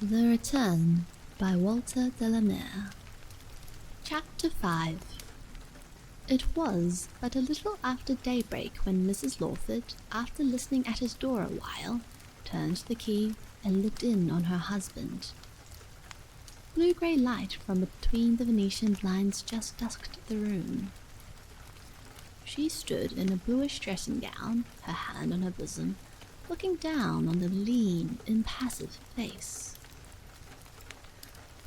The Return by Walter de la Mare. Chapter 5. It was but a little after daybreak when Mrs. Lawford, after listening at his door a while, turned the key and looked in on her husband. Blue-grey light from between the Venetian blinds just dusked the room. She stood in a bluish dressing gown, her hand on her bosom, looking down on the lean, impassive face.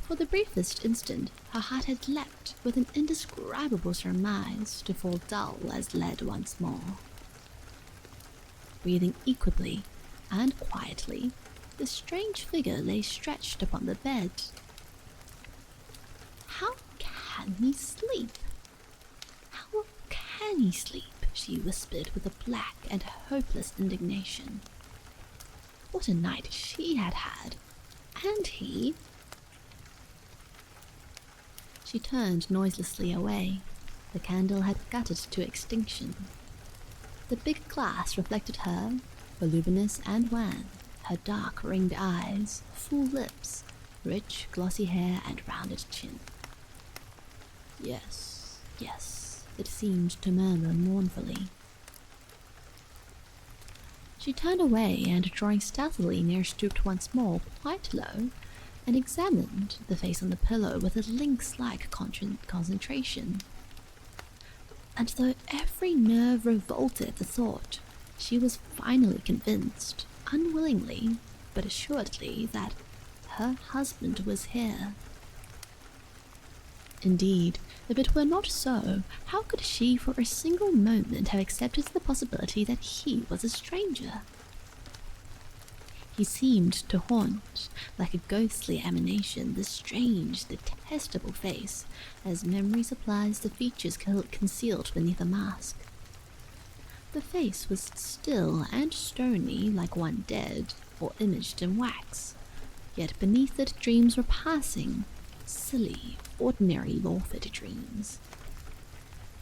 For the briefest instant, her heart had leapt with an indescribable surmise to fall dull as lead once more. Breathing equably and quietly, the strange figure lay stretched upon the bed. "How can he sleep? How can he sleep?" she whispered with a black and hopeless indignation. What a night she had had, and he. She turned noiselessly away. The candle had guttered to extinction. The big glass reflected her, voluminous and wan, her dark ringed eyes, full lips, rich glossy hair and rounded chin. Yes, yes, it seemed to murmur mournfully. She turned away and, drawing stealthily near, stooped once more, quite low, and examined the face on the pillow with a lynx-like concentration. And though every nerve revolted at the thought, she was finally convinced, unwillingly but assuredly, that her husband was here. Indeed, if it were not so, how could she for a single moment have accepted the possibility that he was a stranger? He seemed to haunt, like a ghostly emanation, the strange, detestable face, as memory supplies the features concealed beneath a mask. The face was still and stony, like one dead, or imaged in wax, yet beneath it dreams were passing, silly, ordinary Lawford dreams.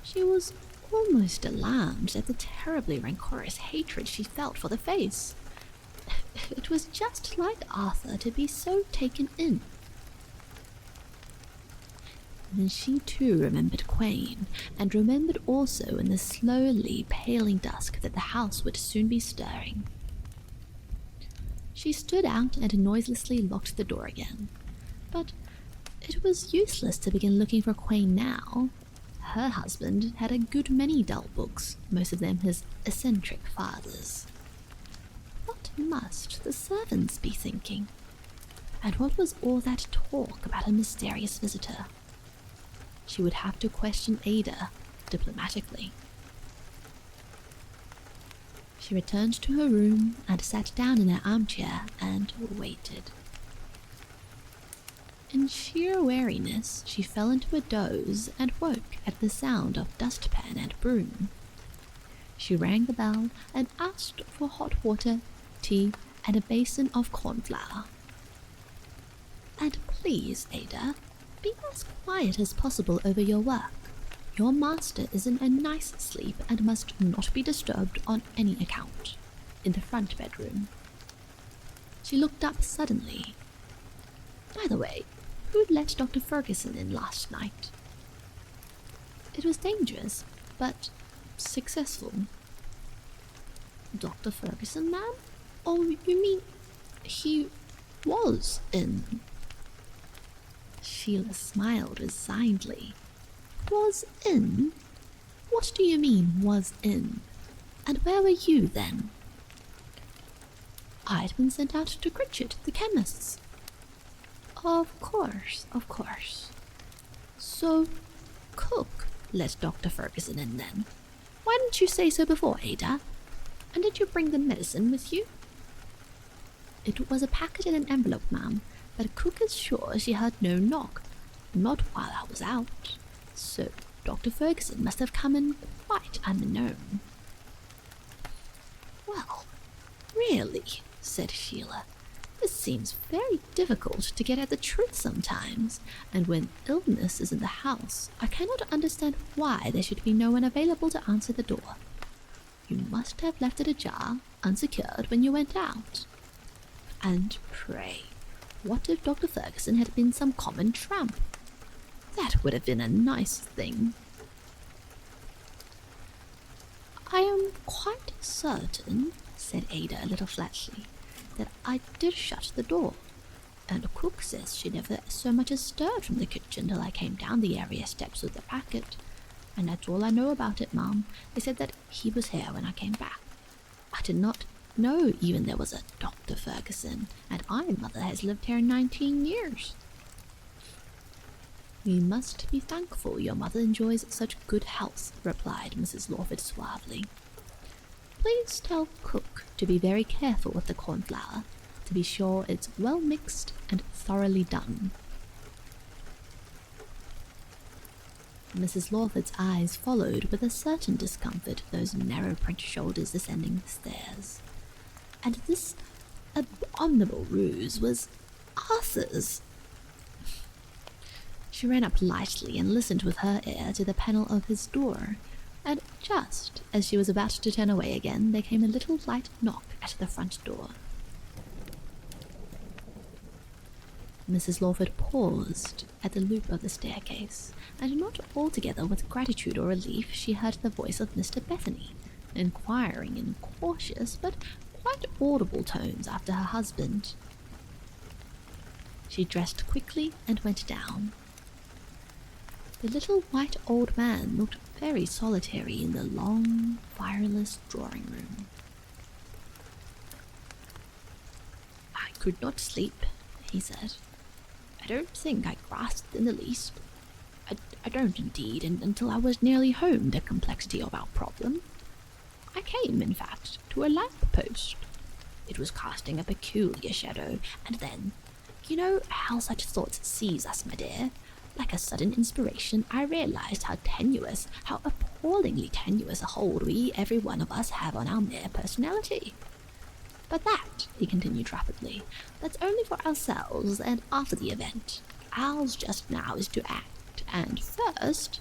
She was almost alarmed at the terribly rancorous hatred she felt for the face. It was just like Arthur to be so taken in. And then she too remembered Quain, and remembered also in the slowly paling dusk that the house would soon be stirring. She stood out and noiselessly locked the door again. But it was useless to begin looking for Quain now. Her husband had a good many dull books, most of them his eccentric father's. What must the servants be thinking? And what was all that talk about a mysterious visitor? She would have to question Ada diplomatically. She returned to her room and sat down in her armchair and waited. In sheer weariness, she fell into a doze and woke at the sound of dustpan and broom. She rang the bell and asked for hot water, tea, and a basin of cornflour. "And please, Ada, be as quiet as possible over your work. Your master is in a nice sleep and must not be disturbed on any account. In the front bedroom." She looked up suddenly. "By the way, who let Dr. Fergusson in last night?" "It was dangerous, but successful." "Dr. Fergusson, ma'am? Oh, you mean he was in?" Sheila smiled resignedly. "Was in? What do you mean, was in? And where were you then?" "I'd been sent out to Critchett, the chemist's." Of course. So, cook let Dr. Fergusson in then. Why didn't you say so before, Ada? And did you bring the medicine with you?" "It was a packet in an envelope, ma'am, but cook is sure she heard no knock, not while I was out. So Dr. Fergusson must have come in quite unbeknown." "Well, really," said Sheila, "this seems very difficult to get at the truth sometimes, and when illness is in the house, I cannot understand why there should be no one available to answer the door. You must have left it ajar, unsecured, when you went out. And pray, What if Dr. Ferguson had been some common tramp? That would have been a nice thing. I am quite certain, said Ada a little flatly, that I did shut the door, and cook says she never so much as stirred from the kitchen till I came down the area steps with the packet, and that's all I know about it, Mum. They said that he was here when I came back. I did not know even there was a Dr. Ferguson, and my mother has lived here 19 years. We must be thankful your mother enjoys such good health, replied Mrs. Lawford suavely. Please tell cook to be very careful with the cornflour, to be sure it's well mixed and thoroughly done. Mrs. Lawford's eyes followed with a certain discomfort those narrow French shoulders descending the stairs. And this abominable ruse was Arthur's. She ran up lightly and listened with her ear to the panel of his door, and just as she was about to turn away again, there came a little light knock at the front door. Mrs. Lawford paused at the loop of the staircase, and not altogether with gratitude or relief she heard the voice of Mr. Bethany, inquiring in cautious but quite audible tones after her husband. She dressed quickly and went down. The little white old man looked very solitary in the long, fireless drawing-room. I could not sleep, he said. I don't think I grasped in the least. I don't indeed, until I was nearly home, the complexity of our problem. I came, in fact, to a lamp-post. It was casting a peculiar shadow, and then, you know how such thoughts seize us, my dear? Like a sudden inspiration, I realized how tenuous, how appallingly tenuous a hold we, every one of us, have on our mere personality. But that, he continued rapidly, that's only for ourselves and after the event. Ours just now is to act, and first—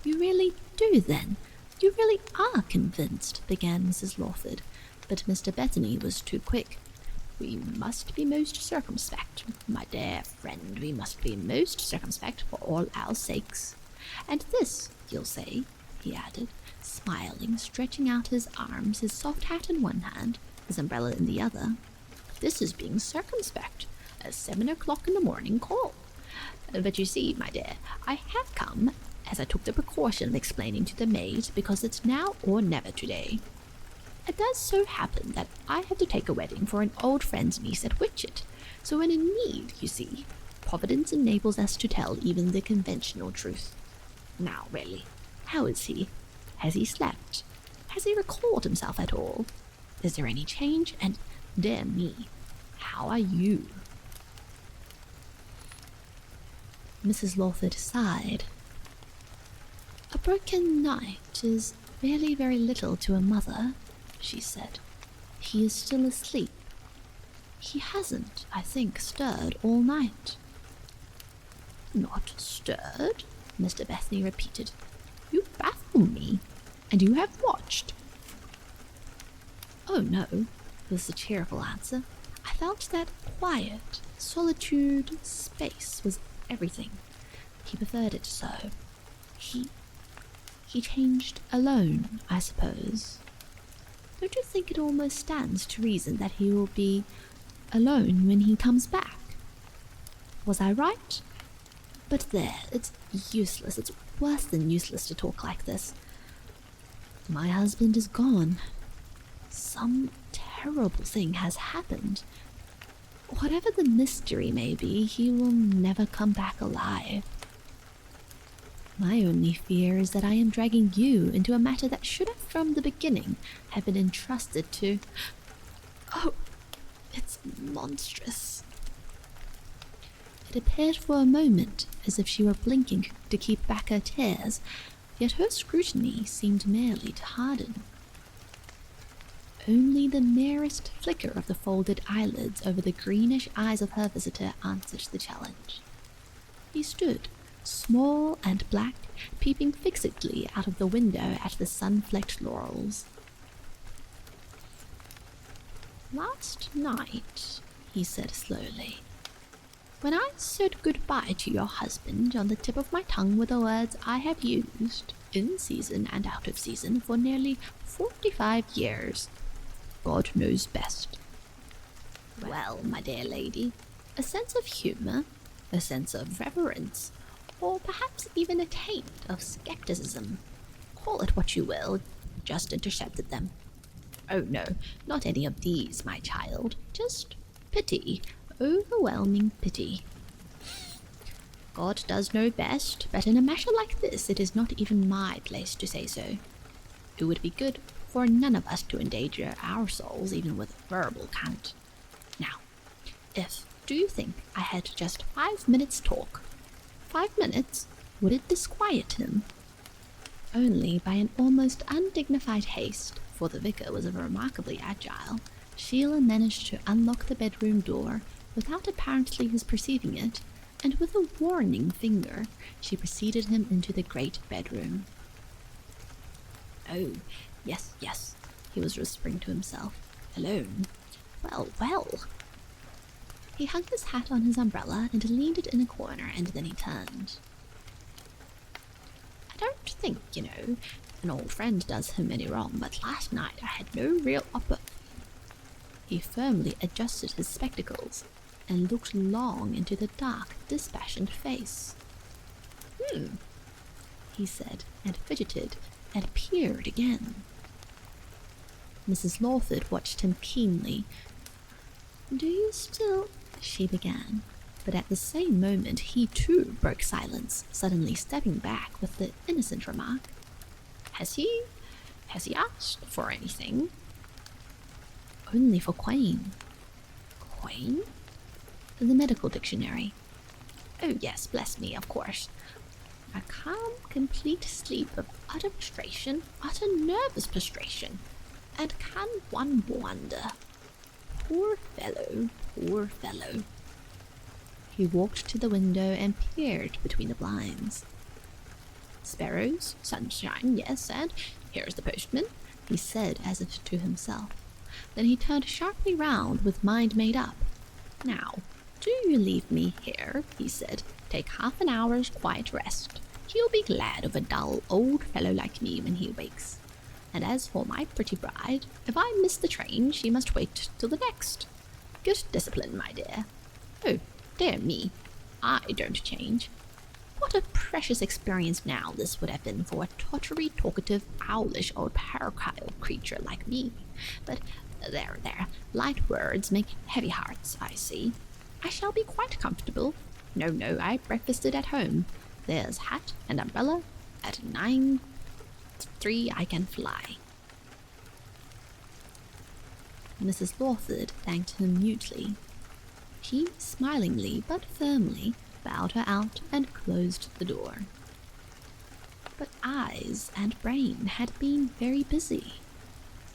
You really do, then? You really are convinced, began Mrs. Lawford, but Mr. Bethany was too quick. We must be most circumspect, my dear friend, we must be most circumspect for all our sakes. And this, you'll say, he added, smiling, stretching out his arms, his soft hat in one hand, his umbrella in the other. This is being circumspect, a 7 o'clock in the morning call. But you see, my dear, I have come, as I took the precaution of explaining to the maid, because it's now or never today. It does so happen that I have to take a wedding for an old friend's niece at Whitchett, so when in need, you see, Providence enables us to tell even the conventional truth. Now, really, how is he? Has he slept? Has he recalled himself at all? Is there any change? And, dear me, how are you? Mrs. Lawford sighed. A broken night is really very little to a mother, she said. He is still asleep. He hasn't, I think, stirred all night. Not stirred? Mr. Bethany repeated. You baffle me. And you have watched? Oh, no, was the cheerful answer. I felt that quiet, solitude, space was everything. He preferred it so. He changed alone, I suppose. Don't you think it almost stands to reason that he will be alone when he comes back? Was I right? But there, it's useless, it's worse than useless to talk like this. My husband is gone. Some terrible thing has happened. Whatever the mystery may be, he will never come back alive. My only fear is that I am dragging you into a matter that should have from the beginning have been entrusted to— Oh, it's monstrous. It appeared for a moment as if she were blinking to keep back her tears, yet her scrutiny seemed merely to harden. Only the merest flicker of the folded eyelids over the greenish eyes of her visitor answered the challenge. He stood, small and black, peeping fixedly out of the window at the sun-flecked laurels. Last night, he said slowly. "When I said goodbye to your husband, on the tip of my tongue were the words I have used, in season and out of season, for nearly 45 years. God knows best. Well, my dear lady, a sense of humour, a sense of reverence, or perhaps even a taint of skepticism, call it what you will, just intercepted them. Oh no, not any of these, my child, just pity, overwhelming pity. God does know best, but in a matter like this it is not even my place to say so. It would be good for none of us to endanger our souls even with verbal cant. Now, do you think I had just 5 minutes talk? 5 minutes? Would it disquiet him?" Only by an almost undignified haste, for the vicar was remarkably agile, Sheila managed to unlock the bedroom door without apparently his perceiving it, and with a warning finger she preceded him into the great bedroom. "Oh, yes, yes," he was whispering to himself. "Alone. Well, well." He hung his hat on his umbrella and leaned it in a corner, and then he turned. "I don't think, an old friend does him any wrong, but last night I had no real He firmly adjusted his spectacles and looked long into the dark, dispassionate face. He said, and fidgeted, and peered again. Mrs. Lawford watched him keenly. "Do you still—" she began, but at the same moment he too broke silence, suddenly stepping back with the innocent remark, Has he asked for anything?" "Only for Quain." "Quain?" "The medical dictionary." "Oh yes, bless me, of course. A calm, complete sleep of utter prostration, utter nervous prostration. And can one wonder? Poor fellow, poor fellow." He walked to the window and peered between the blinds. "Sparrows, sunshine, yes, and here's the postman," he said as if to himself. Then he turned sharply round with mind made up. "Now, do you leave me here," he said. "Take half an hour's quiet rest. He'll be glad of a dull old fellow like me when he wakes. And as for my pretty bride, if I miss the train, she must wait till the next. Good discipline, my dear. Oh, dear me, I don't change. What a precious experience now this would have been for a tottery, talkative, owlish old parochial creature like me. But there, light words make heavy hearts, I see. I shall be quite comfortable. No, I breakfasted at home. There's hat and umbrella. At 9:03 I can fly." Mrs. Lawford thanked him mutely. He smilingly but firmly bowed her out and closed the door. But eyes and brain had been very busy.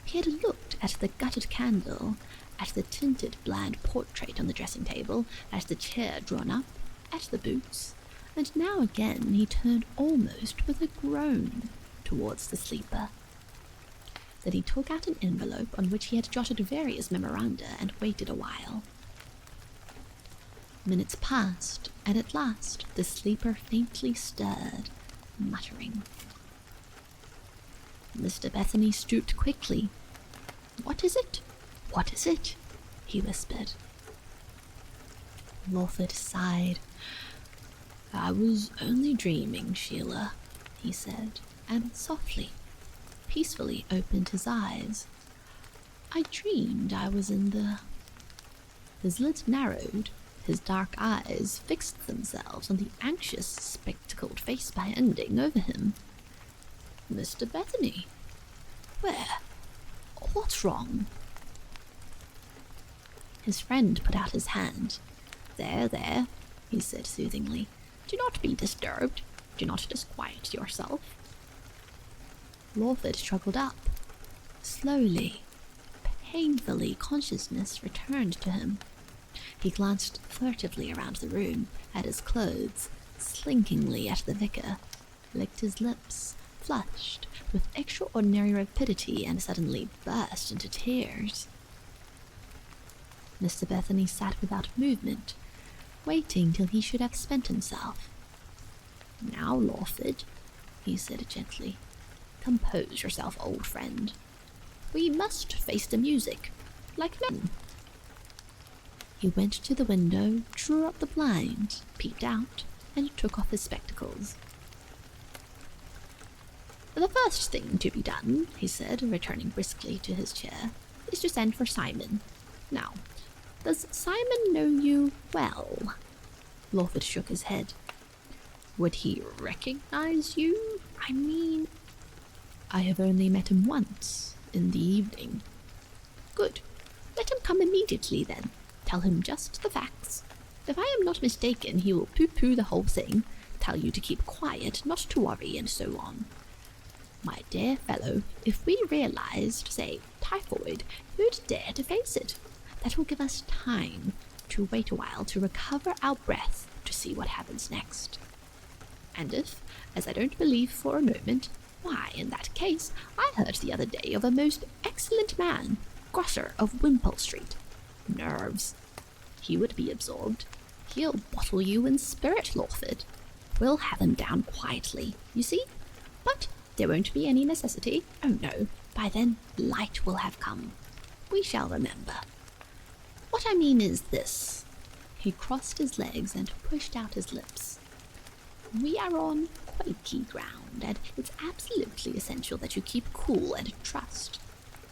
He had looked at the gutted candle, at the tinted bland portrait on the dressing table, at the chair drawn up, at the boots, and now again he turned almost with a groan towards the sleeper. Then he took out an envelope on which he had jotted various memoranda and waited a while. Minutes passed, and at last the sleeper faintly stirred, muttering. Mr. Bethany stooped quickly. "What is it? What is it?" he whispered. Lawford sighed. "I was only dreaming, Sheila," he said, and softly, peacefully opened his eyes. "I dreamed I was in the—" His lids narrowed, his dark eyes fixed themselves on the anxious, spectacled face bending over him. "Mr. Bethany? Where? What's wrong?" His friend put out his hand. There, he said soothingly. "Do not be disturbed. Do not disquiet yourself." Lawford struggled up. Slowly, painfully, consciousness returned to him. He glanced furtively around the room, at his clothes, slinkingly at the vicar, licked his lips, flushed with extraordinary rapidity, and suddenly burst into tears. Mr. Bethany sat without movement, waiting till he should have spent himself. "Now, Lawford," he said gently, "compose yourself, old friend. We must face the music, like men." He went to the window, drew up the blind, peeped out, and took off his spectacles. "The first thing to be done," he said, returning briskly to his chair, "is to send for Simon. Now, does Simon know you well?" Lawford shook his head. "Would he recognize you? I mean—" "I have only met him once, in the evening." "Good. Let him come immediately, then. Tell him just the facts. If I am not mistaken, he will pooh-pooh the whole thing, tell you to keep quiet, not to worry, and so on. My dear fellow, if we realized, say, typhoid, who'd dare to face it? That will give us time to wait a while to recover our breath to see what happens next. And if, as I don't believe for a moment, why, in that case, I heard the other day of a most excellent man, Grosser of Wimpole Street. Nerves. He would be absorbed. He'll bottle you in spirit, Lawford. We'll have him down quietly, you see? But there won't be any necessity. Oh no, by then light will have come. We shall remember. What I mean is this." He crossed his legs and pushed out his lips. "We are on quaky ground, and it's absolutely essential that you keep cool and trust.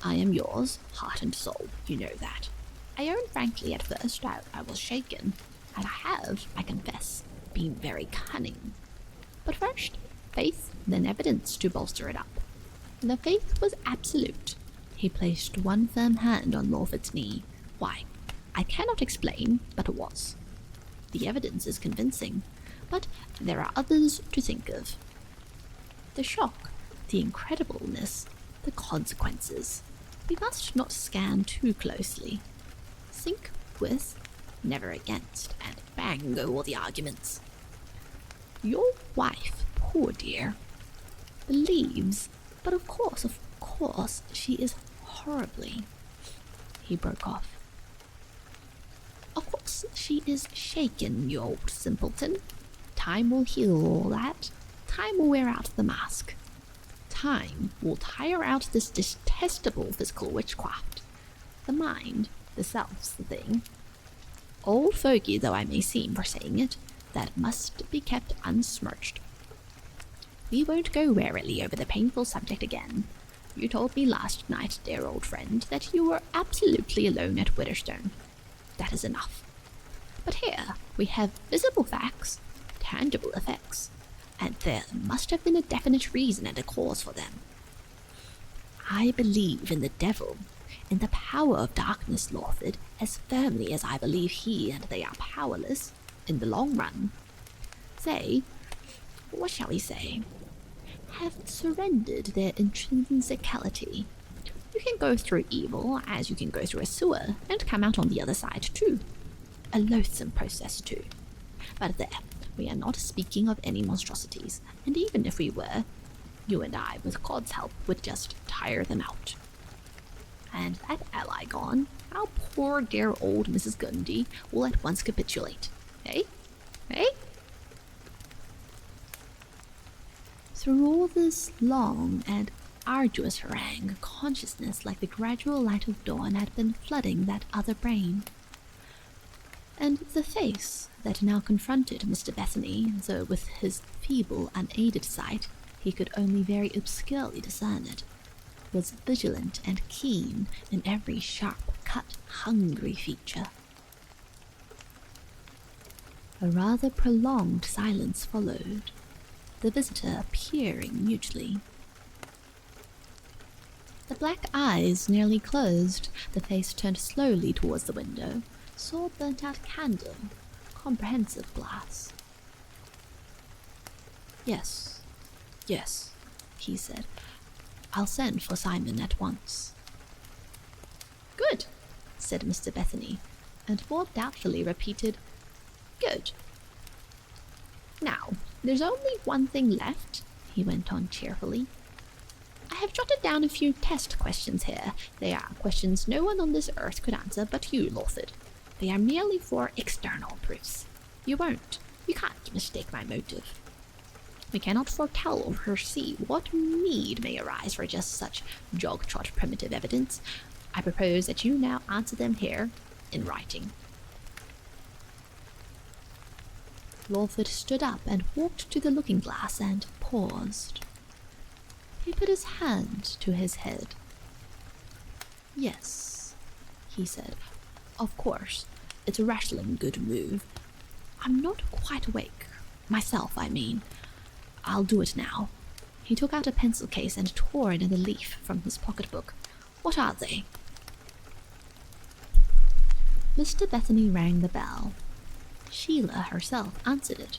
I am yours, heart and soul, you know that. I own frankly at first I was shaken, and I have, I confess, been very cunning. But first, faith, then evidence to bolster it up. The faith was absolute." He placed one firm hand on Lawford's knee. "Why, I cannot explain, but it was. The evidence is convincing, but there are others to think of. The shock, the incredibleness, the consequences. We must not scan too closely. Think with, never against, and bang go all the arguments. Your wife, poor dear, believes, but of course, she is horribly—" He broke off. "Of course, she is shaken, you old simpleton. Time will heal all that. Time will wear out the mask. Time will tire out this detestable physical witchcraft. The mind, the self's the thing. Old fogey though I may seem for saying it, that must be kept unsmirched. We won't go warily over the painful subject again. You told me last night, dear old friend, that you were absolutely alone at Widderstone. That is enough. But here we have visible facts, tangible effects, and there must have been a definite reason and a cause for them. I believe in the devil, in the power of darkness, Lawford, as firmly as I believe he and they are powerless, in the long run. They, what shall we say, have surrendered their intrinsicality. You can go through evil as you can go through a sewer and come out on the other side too. A loathsome process too. But there, we are not speaking of any monstrosities, and even if we were, you and I, with God's help, would just tire them out. And that ally gone, our poor dear old Mrs. Gundy will at once capitulate. Eh? Eh? Through all this long and arduous harangue, consciousness like the gradual light of dawn had been flooding that other brain. And the face that now confronted Mr. Bethany, though with his feeble, unaided sight he could only very obscurely discern it, was vigilant and keen in every sharp-cut, hungry feature. A rather prolonged silence followed, the visitor peering mutely. The black eyes nearly closed, the face turned slowly towards the window, saw burnt-out candle, comprehensive glass. Yes, he said. I'll send for Simon at once. Good, said Mr. Bethany, and more doubtfully repeated, good. Now, there's only one thing left, he went on cheerfully. I have jotted down a few test questions here. They are questions no one on this earth could answer but you, ʟɪᴏᴏᴏ. They are merely for external proofs. You can't mistake my motive. We cannot foretell or foresee what need may arise for just such jog-trot primitive evidence. I propose that you now answer them here in writing. ʟɪᴏᴏᴏ stood up and walked to the looking-glass and paused. He put his hand to his head. Yes, he said. Of course, it's a rattling good move. I'm not quite awake. Myself, I mean. I'll do it now. He took out a pencil case and tore another leaf from his pocketbook. What are they? Mr. Bethany rang the bell. Sheila herself answered it.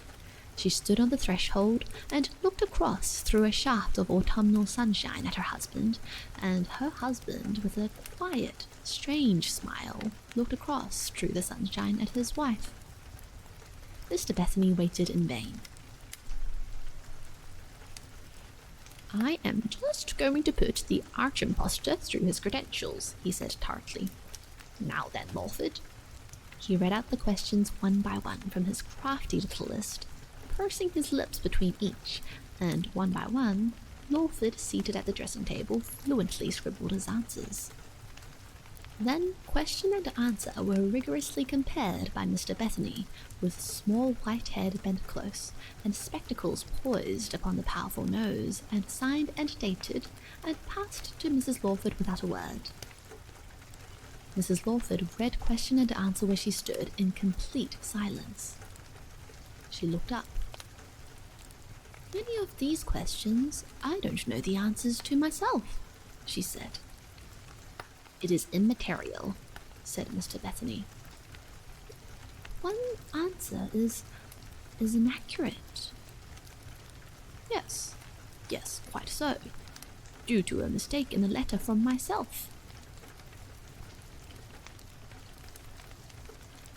She stood on the threshold and looked across through a shaft of autumnal sunshine at her husband, and her husband, with a quiet, strange smile, looked across through the sunshine at his wife. Mr. Bethany waited in vain. I am just going to put the arch impostor through his credentials, he said tartly. Now then, ʟɪᴏᴏ. He read out the questions one by one from his crafty little list, pursing his lips between each, and one by one, ʟɪᴏᴏ, seated at the dressing table, fluently scribbled his answers. Then question and answer were rigorously compared by Mr. Bethany, with small white head bent close, and spectacles poised upon the powerful nose, and signed and dated, and passed to Mrs. ʟɪᴏᴏ without a word. Mrs. ʟɪᴏᴏ read question and answer where she stood in complete silence. She looked up. Many of these questions I don't know the answers to myself, she said. It is immaterial, said Mr. Bethany. One answer is inaccurate. Yes, quite so. Due to a mistake in the letter from myself.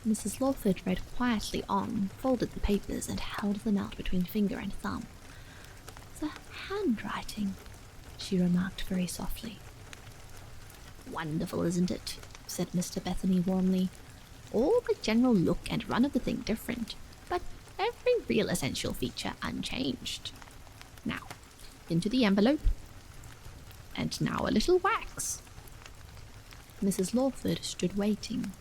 Mrs. ʟɪᴏᴏ read quietly on, folded the papers, and held them out between finger and thumb. The handwriting, she remarked very softly. Wonderful, isn't it? Said Mr. Bethany warmly. All the general look and run of the thing different, but every real essential feature unchanged. Now, into the envelope. And now a little wax. Mrs. ʟɪᴏᴏ stood waiting.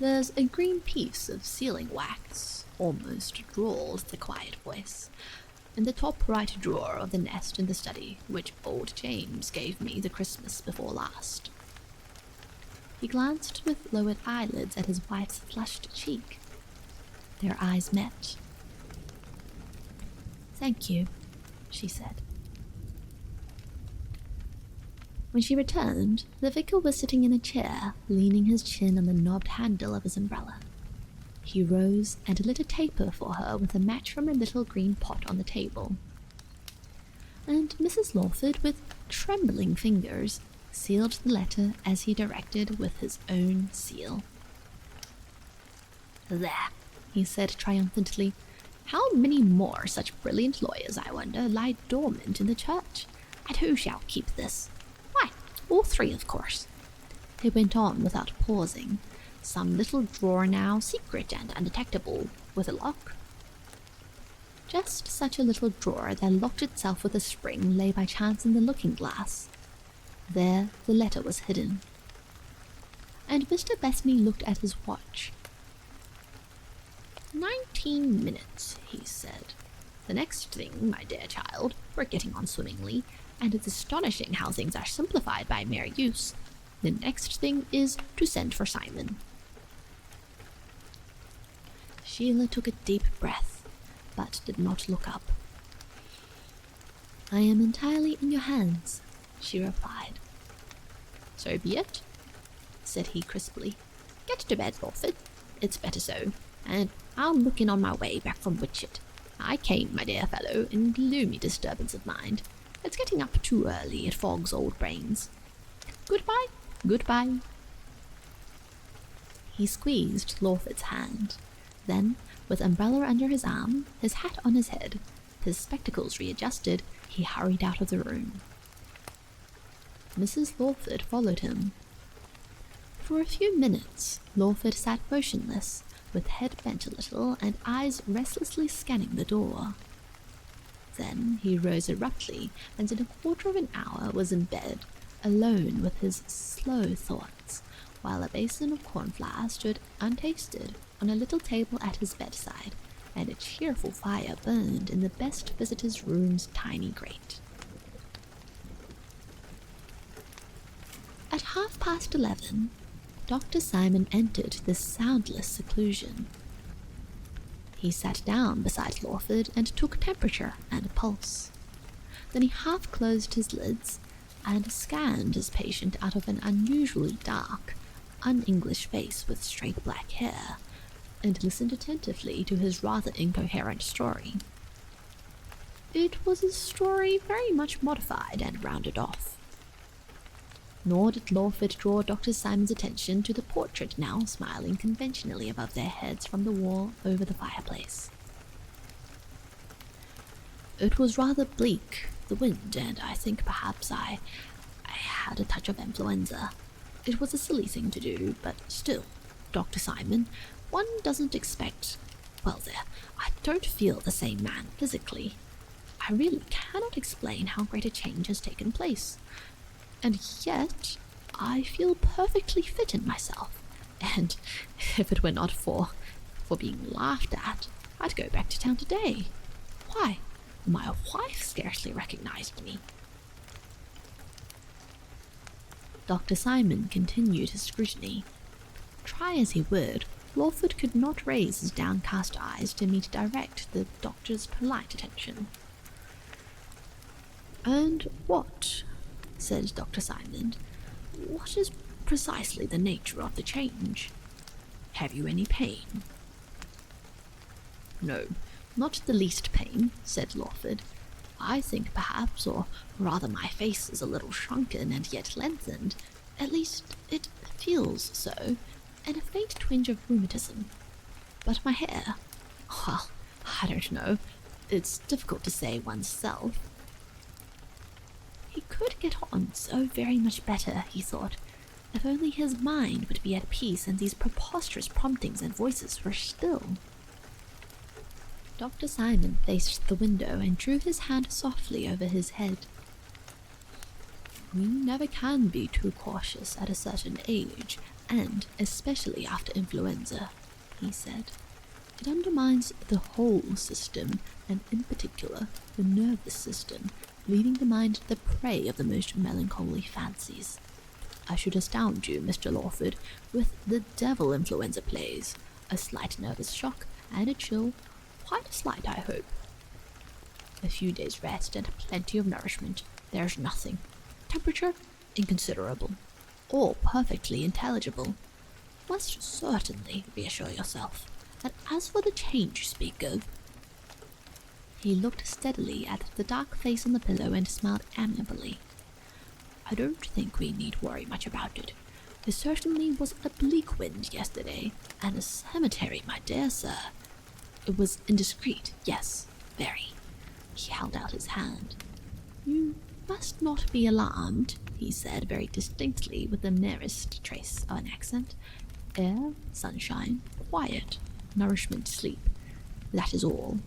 There's a green piece of sealing wax, almost drawled the quiet voice, in the top right drawer of the nest in the study, which old James gave me the Christmas before last. He glanced with lowered eyelids at his wife's flushed cheek. Their eyes met. Thank you, she said. When she returned, the vicar was sitting in a chair, leaning his chin on the knobbed handle of his umbrella. He rose and lit a taper for her with a match from a little green pot on the table. And Mrs. ʟɪᴏᴏ, with trembling fingers, sealed the letter as he directed with his own seal. There, he said triumphantly. How many more such brilliant lawyers, I wonder, lie dormant in the church? And who shall keep this? Why, all three, of course. They went on without pausing. Some little drawer now, secret and undetectable, with a lock. Just such a little drawer that locked itself with a spring lay by chance in the looking-glass. There the letter was hidden. And Mr. Bethany looked at his watch. 19 minutes, he said. The next thing, my dear child, we're getting on swimmingly, and it's astonishing how things are simplified by mere use. The next thing is to send for Simon. Sheila took a deep breath, but did not look up. I am entirely in your hands, she replied. So be it, said he crisply. Get to bed, ʟɪᴏᴏ. It's better so, and I'll look in on my way back from Witchett. I came, my dear fellow, in gloomy disturbance of mind. It's getting up too early, it fogs old brains. Goodbye, goodbye. He squeezed ʟɪᴏᴏ's hand. Then, with umbrella under his arm, his hat on his head, His spectacles readjusted, he hurried out of the room. Mrs. Lawford followed him. For a few minutes, Lawford sat motionless, with head bent a little and eyes restlessly scanning the door. Then he rose abruptly, and in a quarter of an hour was in bed, alone with his slow thoughts, while a basin of cornflour stood untasted on a little table at his bedside, and a cheerful fire burned in the best visitor's room's tiny grate. At 11:30, Dr. Simon entered this soundless seclusion. He sat down beside Lawford and took temperature and pulse. Then he half closed his lids and scanned his patient out of an unusually dark, un-English face with straight black hair, and listened attentively to his rather incoherent story. It was a story very much modified and rounded off. Nor did Lawford draw Dr. Simon's attention to the portrait now smiling conventionally above their heads from the wall over the fireplace. It was rather bleak, the wind, and I think perhaps I had a touch of influenza. It was a silly thing to do, but still, Dr. Simon, one doesn't expect... Well there, I don't feel the same man physically. I really cannot explain how great a change has taken place. And yet, I feel perfectly fit in myself, and if it were not for being laughed at, I'd go back to town today. Why, my wife scarcely recognized me. Dr. Simon continued his scrutiny. Try as he would, Lawford could not raise his downcast eyes to meet direct the doctor's polite attention. "And what," said Dr. Simon, "what is precisely the nature of the change? Have you any pain?" "No, not the least pain," said Lawford. "I think perhaps, or rather my face is a little shrunken and yet lengthened. At least it feels so, and a faint twinge of rheumatism. But my hair, well, I don't know. It's difficult to say oneself." He could get on so very much better, he thought, if only his mind would be at peace and these preposterous promptings and voices were still. Dr. Simon faced the window and drew his hand softly over his head. "We never can be too cautious at a certain age, and especially after influenza," he said. "It undermines the whole system, and in particular the nervous system, leaving the mind the prey of the most melancholy fancies. I should astound you, Mr. Lawford, with the devil influenza plays, a slight nervous shock and a chill, quite slight, I hope. A few days' rest and plenty of nourishment, there's nothing. Temperature, inconsiderable. All perfectly intelligible. Must certainly reassure yourself. And as for the change you speak of..." He looked steadily at the dark face on the pillow and smiled amiably. "I don't think we need worry much about it. There certainly was a bleak wind yesterday, and a cemetery, my dear sir. It was indiscreet, yes, very." He held out his hand. "You must not be alarmed," he said very distinctly with the merest trace of an accent. "Air, sunshine, quiet, nourishment, sleep. That is all.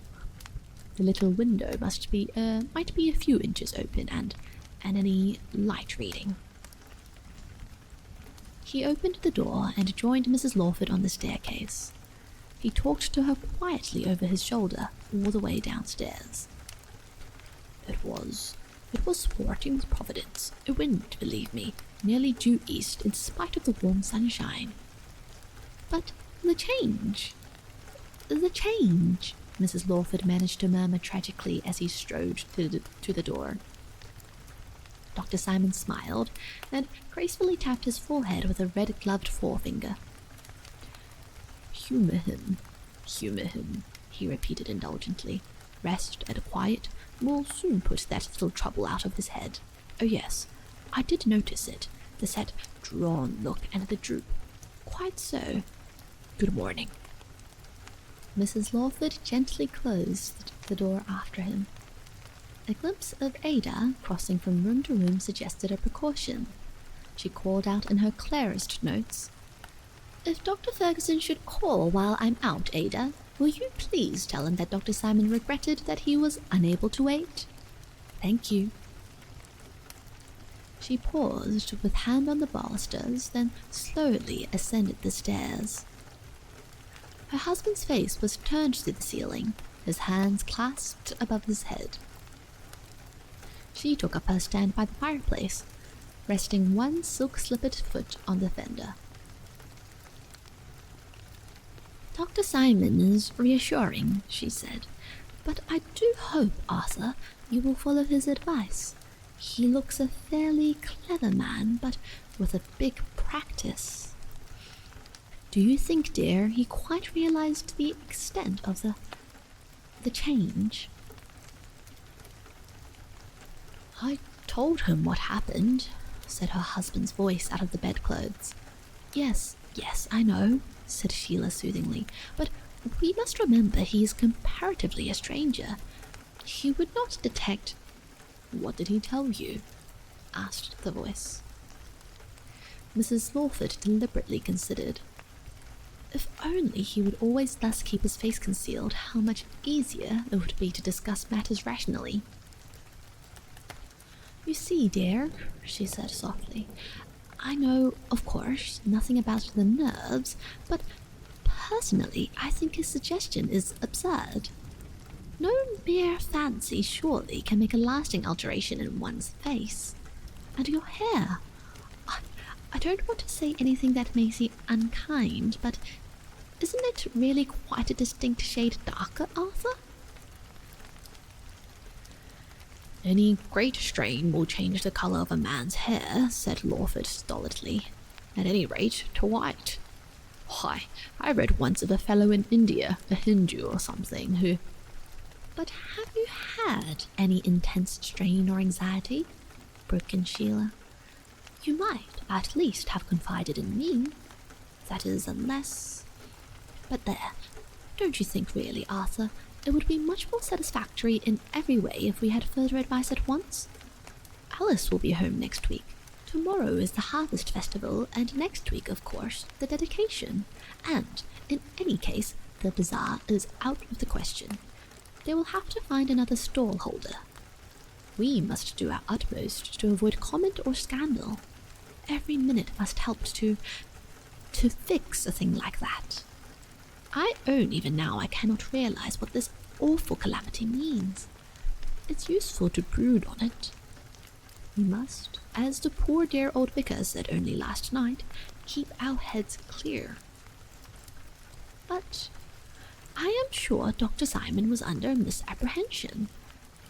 The little window might be a few inches open, and any light reading." He opened the door and joined Mrs. Lawford on the staircase. He talked to her quietly over his shoulder all the way downstairs. It was sporting with Providence. A wind, believe me, nearly due east in spite of the warm sunshine. But the change, Mrs. Lawford managed to murmur tragically as he strode to the door. Dr. Simon smiled and gracefully tapped his forehead with a red-gloved forefinger. Humor him, he repeated indulgently. "Rest and quiet will soon put that little trouble out of his head. Oh yes, I did notice it, the set, drawn look and the droop. Quite so. Good morning." Mrs. Lawford gently closed the door after him. A glimpse of Ada crossing from room to room suggested a precaution. She called out in her clearest notes, "If Dr. Fergusson should call while I'm out, Ada, will you please tell him that Dr. Simon regretted that he was unable to wait? Thank you." She paused with hand on the balusters, then slowly ascended the stairs. Her husband's face was turned to the ceiling, his hands clasped above his head. She took up her stand by the fireplace, resting one silk-slippered foot on the fender. "Dr. Simon is reassuring," she said, "but I do hope, Arthur, you will follow his advice. He looks a fairly clever man, but with a big practice. Do you think, dear, he quite realized the extent of the change?" "I told him what happened," said her husband's voice out of the bedclothes. Yes, I know," said Sheila soothingly, "but we must remember he is comparatively a stranger. He would not detect—" "What did he tell you?" asked the voice. Mrs. Lawford deliberately considered. If only he would always thus keep his face concealed, how much easier it would be to discuss matters rationally. "You see, dear," she said softly, "I know, of course, nothing about the nerves, but personally I think his suggestion is absurd. No mere fancy surely can make a lasting alteration in one's face. And your hair. I don't want to say anything that may seem unkind, but isn't it really quite a distinct shade darker, Arthur?" "Any great strain will change the colour of a man's hair," said Lawford stolidly. "At any rate, to white. Why, I read once of a fellow in India, a Hindu or something, who—" "But have you had any intense strain or anxiety?" broke in Sheila. "You might at least have confided in me. That is, unless— But there, don't you think really, Arthur, it would be much more satisfactory in every way if we had further advice at once? Alice will be home next week. Tomorrow is the Harvest Festival, and next week, of course, the dedication. And, in any case, the bazaar is out of the question. They will have to find another stall holder. We must do our utmost to avoid comment or scandal. Every minute must help to fix a thing like that. I own even now I cannot realize what this awful calamity means. It's useful to brood on it. We must, as the poor dear old vicar said only last night, keep our heads clear. But I am sure Dr. Simon was under misapprehension.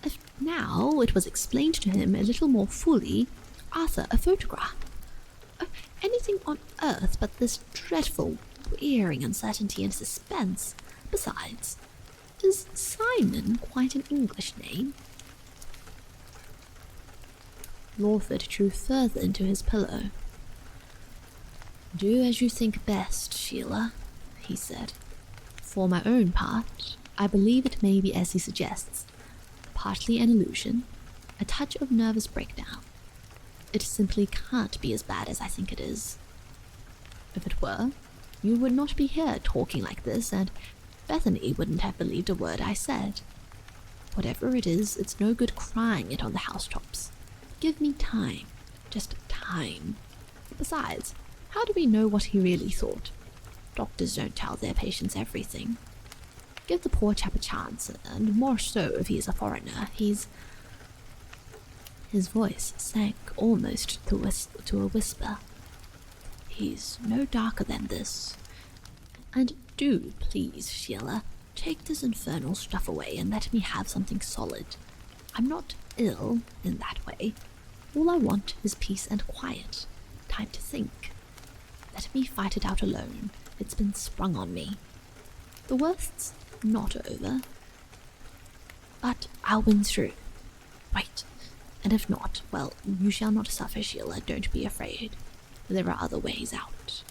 If now it was explained to him a little more fully, Arthur, a photograph. Anything on earth but this dreadful, wearing uncertainty and suspense. Besides, is Simon quite an English name?" Lawford drew further into his pillow. "Do as you think best, Sheila," he said. "For my own part, I believe it may be as he suggests, partly an illusion, a touch of nervous breakdown. It simply can't be as bad as I think it is. If it were, you would not be here talking like this, and Bethany wouldn't have believed a word I said. Whatever it is, it's no good crying it on the housetops. Give me time, just time. Besides, how do we know what he really thought? Doctors don't tell their patients everything. Give the poor chap a chance, and more so if he is a foreigner. His voice sank almost to a whisper. "He's no darker than this. And do, please, Sheila, take this infernal stuff away and let me have something solid. I'm not ill in that way. All I want is peace and quiet, time to think. Let me fight it out alone. It's been sprung on me. The worst's not over, but I'll win through. Wait, and if not, well, you shall not suffer, Sheila, don't be afraid. There are other ways out."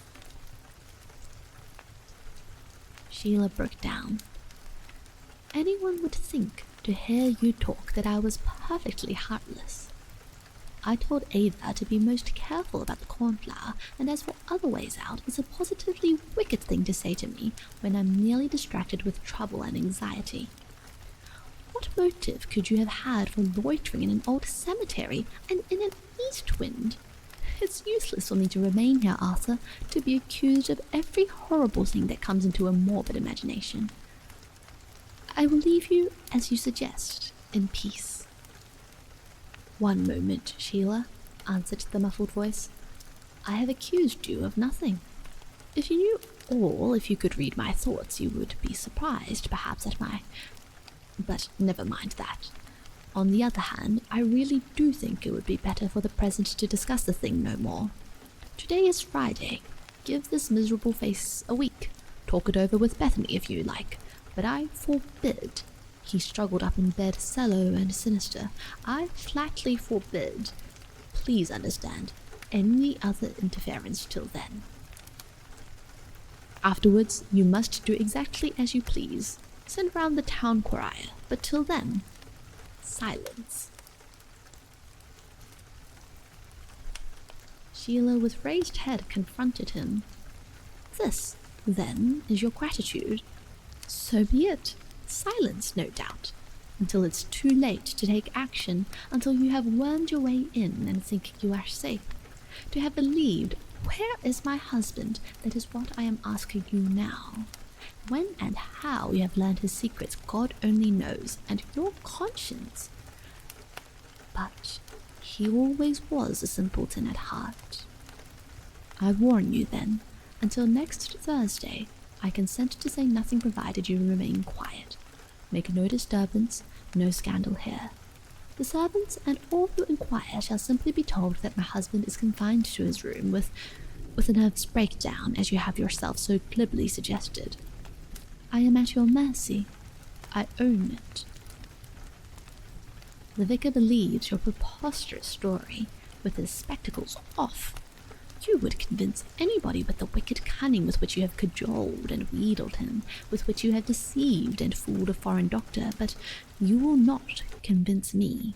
Sheila broke down. Anyone would think, to hear you talk, that I was perfectly heartless. I told Ava to be most careful about the cornflower, and as for other ways out, it's a positively wicked thing to say to me when I'm nearly distracted with trouble and anxiety. What motive could you have had for loitering in an old cemetery and in an east wind? It's useless for me to remain here, Arthur, to be accused of every horrible thing that comes into a morbid imagination. I will leave you, as you suggest, in peace. One moment, Sheila, answered the muffled voice. I have accused you of nothing. If you knew all, if you could read my thoughts, you would be surprised, perhaps, at my... But never mind that. On the other hand, I really do think it would be better for the present to discuss the thing no more. Today is Friday. Give this miserable face a week. Talk it over with Bethany if you like. But I forbid. He struggled up in bed, sallow and sinister. I flatly forbid. Please understand. Any other interference till then. Afterwards, you must do exactly as you please. Send round the town crier, but till then, silence. Sheila, with raised head, confronted him. This, then, is your gratitude? So be it. Silence, no doubt, until it's too late to take action, until you have wormed your way in and think you are safe. To have believed, where is my husband? That is what I am asking you now. When and how you have learned his secrets, God only knows, and your conscience. But he always was a simpleton at heart. I warn you, then, until next Thursday, I consent to say nothing provided you remain quiet. Make no disturbance, no scandal here. The servants and all who inquire shall simply be told that my husband is confined to his room with a nervous breakdown, as you have yourself so glibly suggested. I am at your mercy. I own it. The vicar believes your preposterous story, with his spectacles off. You would convince anybody with the wicked cunning with which you have cajoled and wheedled him, with which you have deceived and fooled a foreign doctor, but you will not convince me.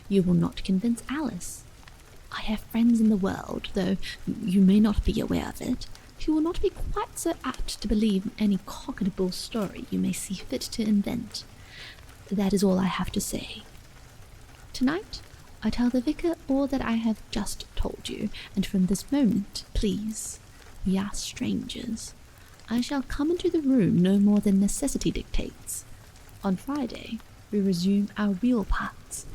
You will not convince Alice. I have friends in the world, though you may not be aware of it, who will not be quite so apt to believe any cock-and-bull story you may see fit to invent. That is all I have to say. Tonight, I tell the vicar all that I have just told you, and from this moment, please, we are strangers. I shall come into the room no more than necessity dictates. On Friday, we resume our real parts.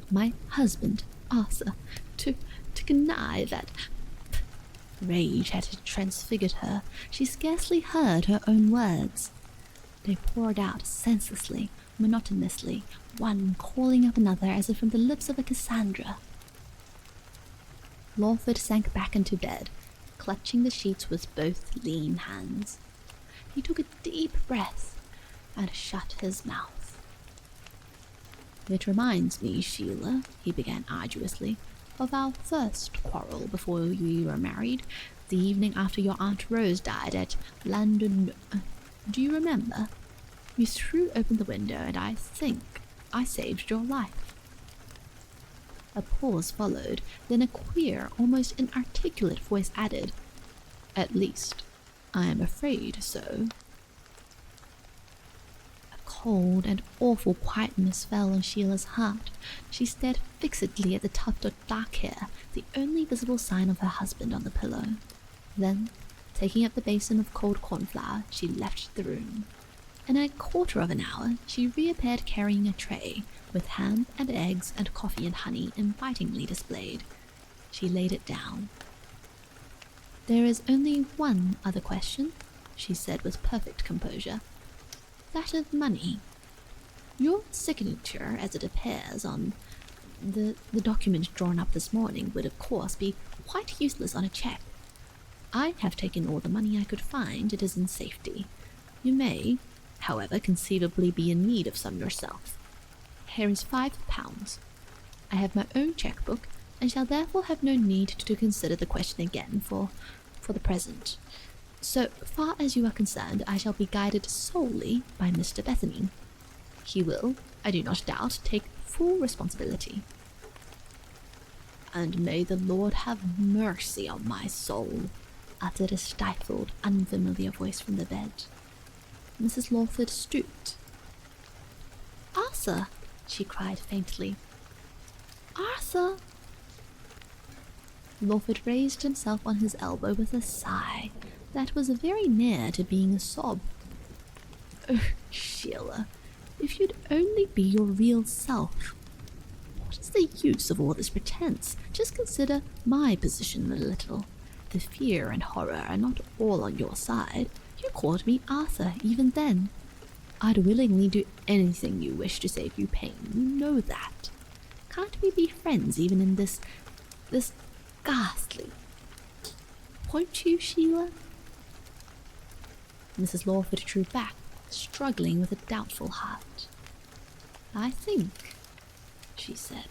My husband, Arthur, to connive that... Rage had transfigured her. She scarcely heard her own words. They poured out senselessly, monotonously, one calling up another as if from the lips of a Cassandra. Lawford sank back into bed, clutching the sheets with both lean hands. He took a deep breath and shut his mouth. It reminds me, Sheila, he began arduously, of our first quarrel before we were married, the evening after your Aunt Rose died at London. Do you remember? You threw open the window, and I think I saved your life. A pause followed, then a queer, almost inarticulate voice added, At least, I am afraid so. Cold and awful quietness fell on Sheila's heart. She stared fixedly at the tuft of dark hair, the only visible sign of her husband on the pillow. Then, taking up the basin of cold cornflower, she left the room. In a quarter of an hour, she reappeared carrying a tray, with ham and eggs and coffee and honey invitingly displayed. She laid it down. There is only one other question, she said with perfect composure. That of money. Your signature, as it appears on the document drawn up this morning, would of course be quite useless on a cheque. I have taken all the money I could find. It is in safety. You may, however, conceivably be in need of some yourself. Here is £5. I have my own cheque-book, and shall therefore have no need to consider the question again for the present. So far as you are concerned, I shall be guided solely by Mr. Bethany. He will, I do not doubt, take full responsibility. And may the Lord have mercy on my soul, uttered a stifled, unfamiliar voice from the bed. Mrs. Lawford stooped. Arthur, she cried faintly. Arthur! Lawford raised himself on his elbow with a sigh that was very near to being a sob. Oh, Sheila, if you'd only be your real self. What is the use of all this pretense? Just consider my position a little. The fear and horror are not all on your side. You called me Arthur even then. I'd willingly do anything you wish to save you pain. You know that. Can't we be friends even in this ghastly... Won't you, Sheila? Mrs. Lawford drew back, struggling with a doubtful heart. I think, she said,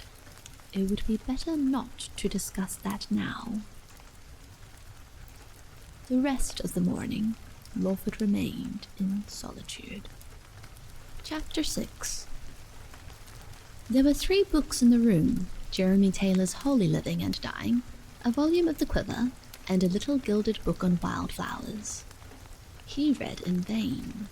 it would be better not to discuss that now. The rest of the morning, Lawford remained in solitude. Chapter 6. There were 3 books in the room: Jeremy Taylor's Holy Living and Dying, a volume of the Quiver, and a little gilded book on wildflowers. He read in vain.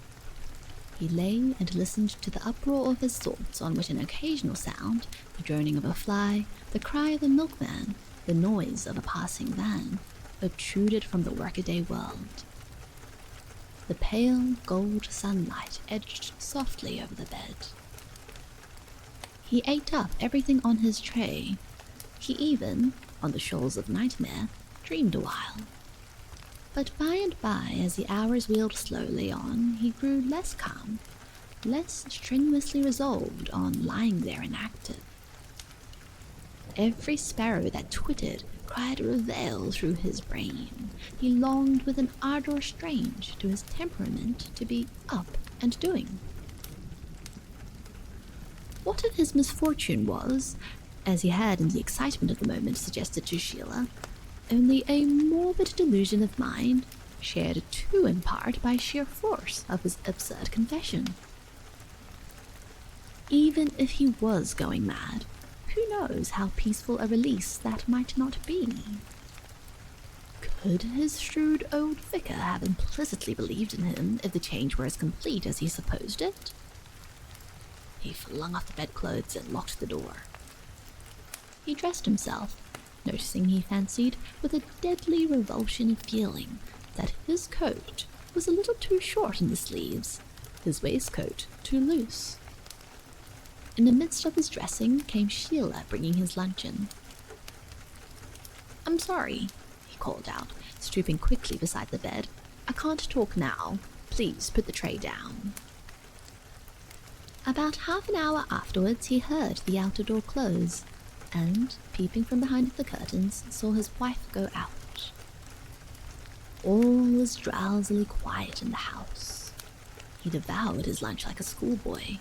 He lay and listened to the uproar of his thoughts, on which an occasional sound, the droning of a fly, the cry of a milkman, the noise of a passing van, obtruded from the workaday world. The pale gold sunlight edged softly over the bed. He ate up everything on his tray. He even, on the shoals of nightmare, dreamed a while. But by and by, as the hours wheeled slowly on, he grew less calm, less strenuously resolved on lying there inactive. Every sparrow that twittered cried reveille through his brain. He longed with an ardour strange to his temperament to be up and doing. What if his misfortune was, as he had in the excitement of the moment suggested to Sheila, only a morbid delusion of mind, shared too in part by sheer force of his absurd confession? Even if he was going mad, who knows how peaceful a release that might not be? Could his shrewd old vicar have implicitly believed in him if the change were as complete as he supposed it? He flung off the bedclothes and locked the door. He dressed himself, noticing, he fancied, with a deadly revulsion of feeling, that his coat was a little too short in the sleeves, his waistcoat too loose. In the midst of his dressing came Sheila bringing his luncheon. "I'm sorry," he called out, stooping quickly beside the bed. "I can't talk now. Please put the tray down." About half an hour afterwards he heard the outer door close, and, peeping from behind the curtains, saw his wife go out. All was drowsily quiet in the house. He devoured his lunch like a schoolboy.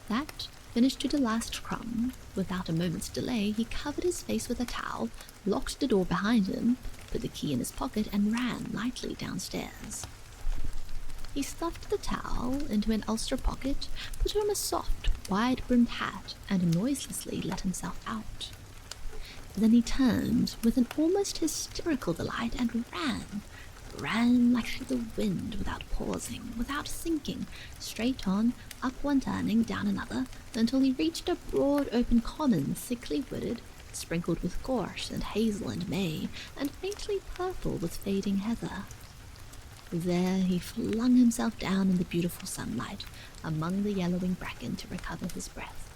That finished to the last crumb, without a moment's delay, he covered his face with a towel, locked the door behind him, put the key in his pocket, and ran lightly downstairs. He stuffed the towel into an ulster pocket, put on a soft, wide-brimmed hat, and noiselessly let himself out. Then he turned with an almost hysterical delight and ran like through the wind, without pausing, without thinking, straight on, up one turning, down another, until he reached a broad open common, thickly wooded, sprinkled with gorse and hazel and may, and faintly purple with fading heather. There he flung himself down in the beautiful sunlight, among the yellowing bracken, to recover his breath.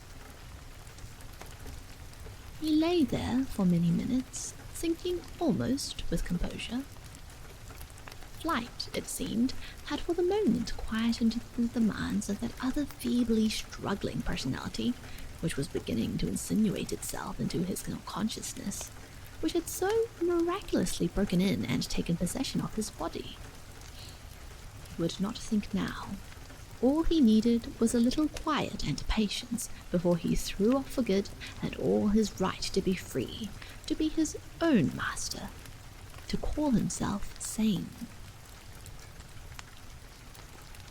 He lay there for many minutes, thinking almost with composure. Flight, it seemed, had for the moment quieted the demands of that other feebly struggling personality, which was beginning to insinuate itself into his consciousness, which had so miraculously broken in and taken possession of his body. He would not think now. All he needed was a little quiet and patience before he threw off for good and all his right to be free, to be his own master, to call himself sane.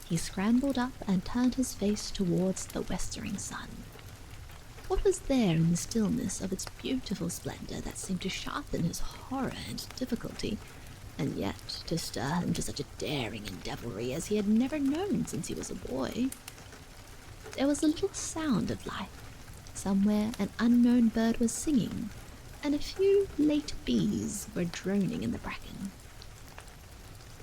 He scrambled up and turned his face towards the westering sun. What was there in the stillness of its beautiful splendor that seemed to sharpen his horror and difficulty, and yet to stir him to such a daring and devilry as he had never known since he was a boy? There was a little sound of life. Somewhere an unknown bird was singing, and a few late bees were droning in the bracken.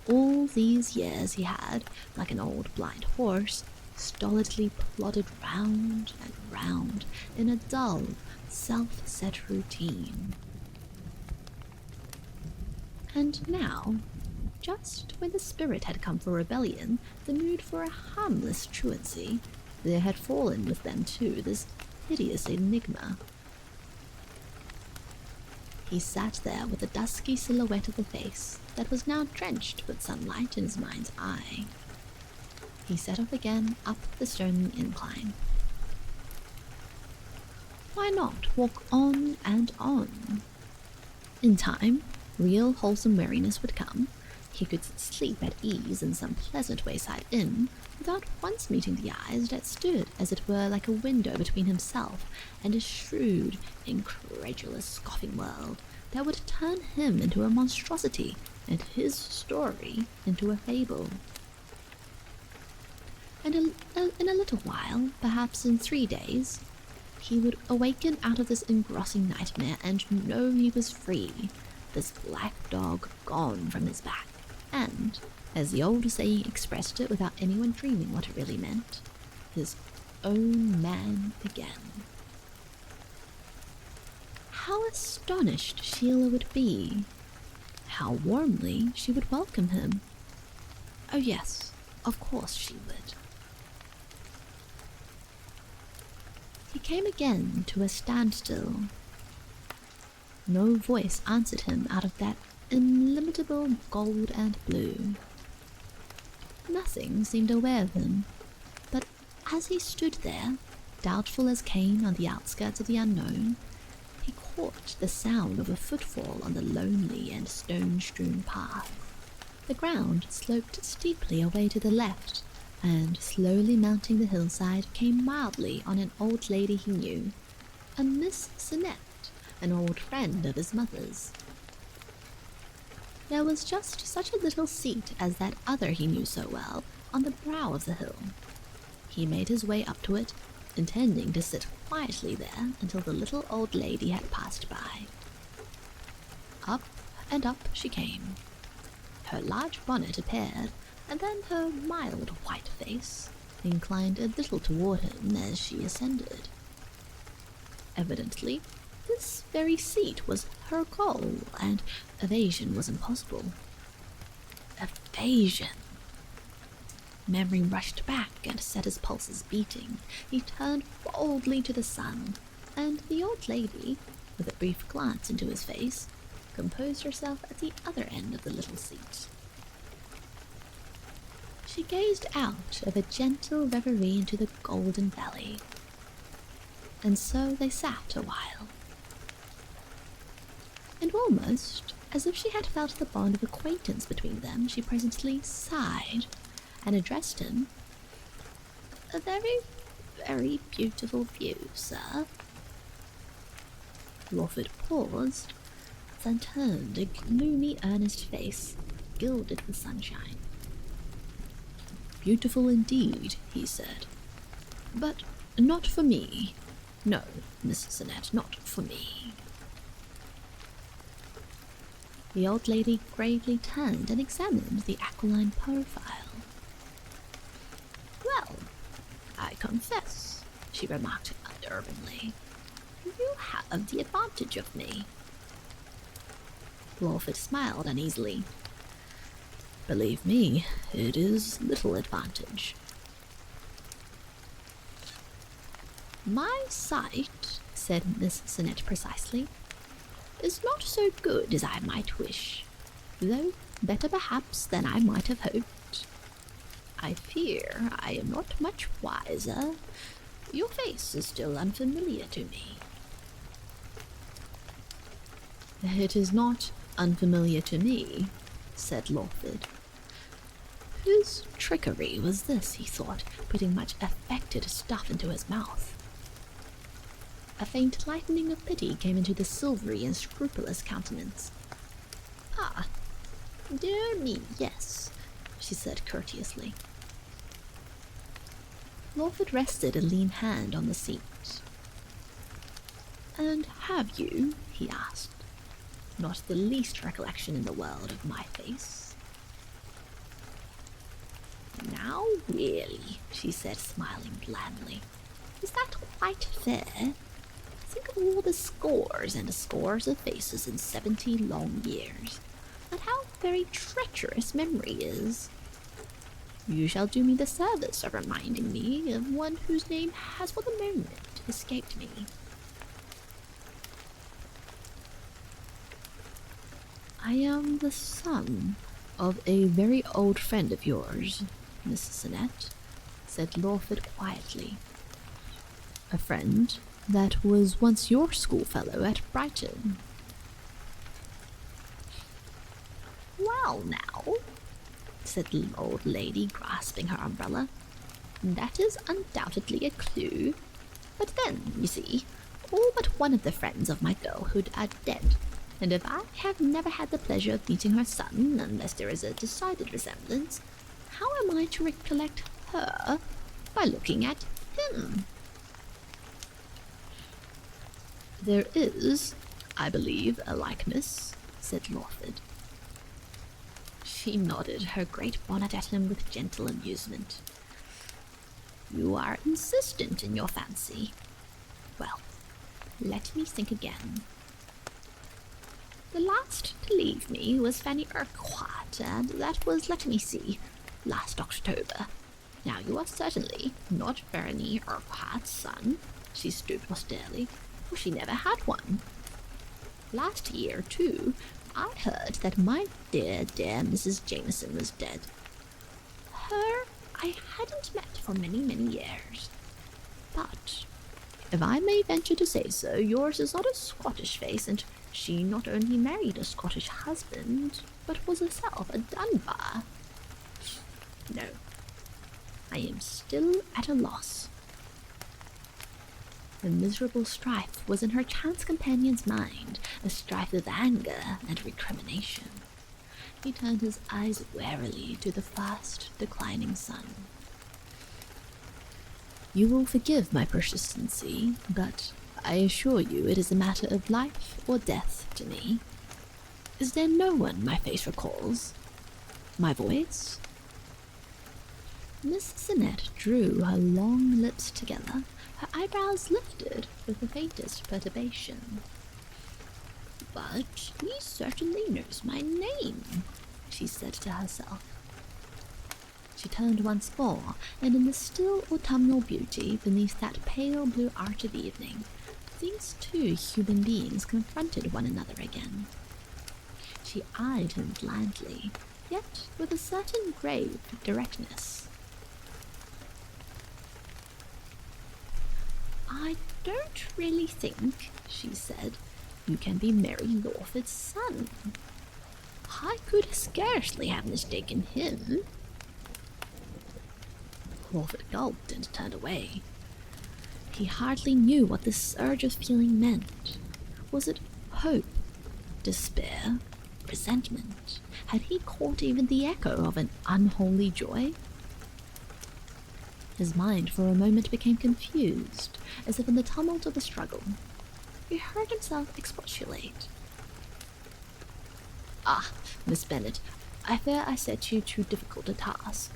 All these years he had, like an old blind horse, stolidly plodded round and round in a dull, self-set routine. And now, just when the spirit had come for rebellion, the mood for a harmless truancy, there had fallen with them too this hideous enigma. He sat there with the dusky silhouette of the face that was now drenched with sunlight in his mind's eye. He set off again up the stony incline. Why not walk on and on? In time, real wholesome weariness would come. He could sleep at ease in some pleasant wayside inn without once meeting the eyes that stood as it were like a window between himself and a shrewd, incredulous, scoffing world that would turn him into a monstrosity and his story into a fable. And in a little while, perhaps in 3 days, he would awaken out of this engrossing nightmare and know he was free, this black dog gone from his back, and, as the old saying expressed it without anyone dreaming what it really meant, his own man again. How astonished Sheila would be! How warmly she would welcome him! Oh yes, of course she would. He came again to a standstill. No voice answered him out of that illimitable gold and blue. Nothing seemed aware of him, but as he stood there, doubtful as Cain on the outskirts of the unknown, he caught the sound of a footfall on the lonely and stone-strewn path. The ground sloped steeply away to the left, and slowly mounting the hillside came mildly on an old lady he knew, a Miss Sinnett, an old friend of his mother's. There was just such a little seat as that other he knew so well on the brow of the hill. He made his way up to it, intending to sit quietly there until the little old lady had passed by. Up and up she came. Her large bonnet appeared, and then her mild white face inclined a little toward him as she ascended. Evidently, this very seat was her goal, and evasion was impossible. Evasion! Memory rushed back and set his pulses beating. He turned boldly to the sun, and the old lady, with a brief glance into his face, composed herself at the other end of the little seat. She gazed out of a gentle reverie into the golden valley, and so they sat a while. And almost as if she had felt the bond of acquaintance between them, she presently sighed and addressed him. "A very, very beautiful view, sir." Lawford paused, then turned a gloomy, earnest face, gilded with sunshine. "Beautiful indeed," he said, "but not for me. No, Miss Sinnett, not for me." The old lady gravely turned and examined the aquiline profile. "Well, I confess," she remarked urbanely, "you have the advantage of me." Lawford smiled uneasily. "Believe me, it is little advantage." "My sight," said Miss Sinnett precisely, "is not so good as I might wish, though better perhaps than I might have hoped. I fear I am not much wiser. Your face is still unfamiliar to me." "It is not unfamiliar to me," said Lawford. "'Tis trickery was this, he thought, putting much affected stuff into his mouth? A faint lightening of pity came into the silvery and scrupulous countenance. "Ah, dear me, yes," she said courteously. Lawford rested a lean hand on the seat. "And have you," he asked, "not the least recollection in the world of my face?" "Now really," she said, smiling blandly, "is that quite fair? Think of all the scores and scores of faces in 70 long years, and how very treacherous memory is. You shall do me the service of reminding me of one whose name has for the moment escaped me." "I am the son of a very old friend of yours, Miss Sinnett," said Lawford quietly. "A friend that was once your schoolfellow at Brighton." "Well now," said the old lady, grasping her umbrella, "that is undoubtedly a clue. But then, you see, all but one of the friends of my girlhood are dead, and if I have never had the pleasure of meeting her son, unless there is a decided resemblance, how am I to recollect her by looking at him?" "There is, I believe, a likeness," said Lawford. She nodded her great bonnet at him with gentle amusement. "You are insistent in your fancy. Well, let me think again. The last to leave me was Fanny Urquhart, and that was, let me see, last October. Now you are certainly not Fanny Urquhart's son," she stooped austerely, for she never had one. "Last year, too, I heard that my dear Mrs. Jameson was dead. Her I hadn't met for many years. But, if I may venture to say so, yours is not a Scottish face, and she not only married a Scottish husband, but was herself a Dunbar. No, I am still at a loss." A miserable strife was in her chance companion's mind, a strife of anger and recrimination. He turned his eyes warily to the fast declining sun. "You will forgive my persistency, but I assure you it is a matter of life or death to me. Is there no one my face recalls? My voice?" Miss Sinnett drew her long lips together, her eyebrows lifted with the faintest perturbation. "But he certainly knows my name," she said to herself. She turned once more, and in the still autumnal beauty beneath that pale blue arch of evening, these two human beings confronted one another again. She eyed him blandly, yet with a certain grave directness. "I don't really think," she said, "you can be Mary Lawford's son. I could scarcely have mistaken him." Lawford gulped and turned away. He hardly knew what this surge of feeling meant. Was it hope, despair, resentment? Had he caught even the echo of an unholy joy? His mind for a moment became confused, as if in the tumult of the struggle. He heard himself expostulate. "Ah, Miss Bennet, I fear I set you too difficult a task."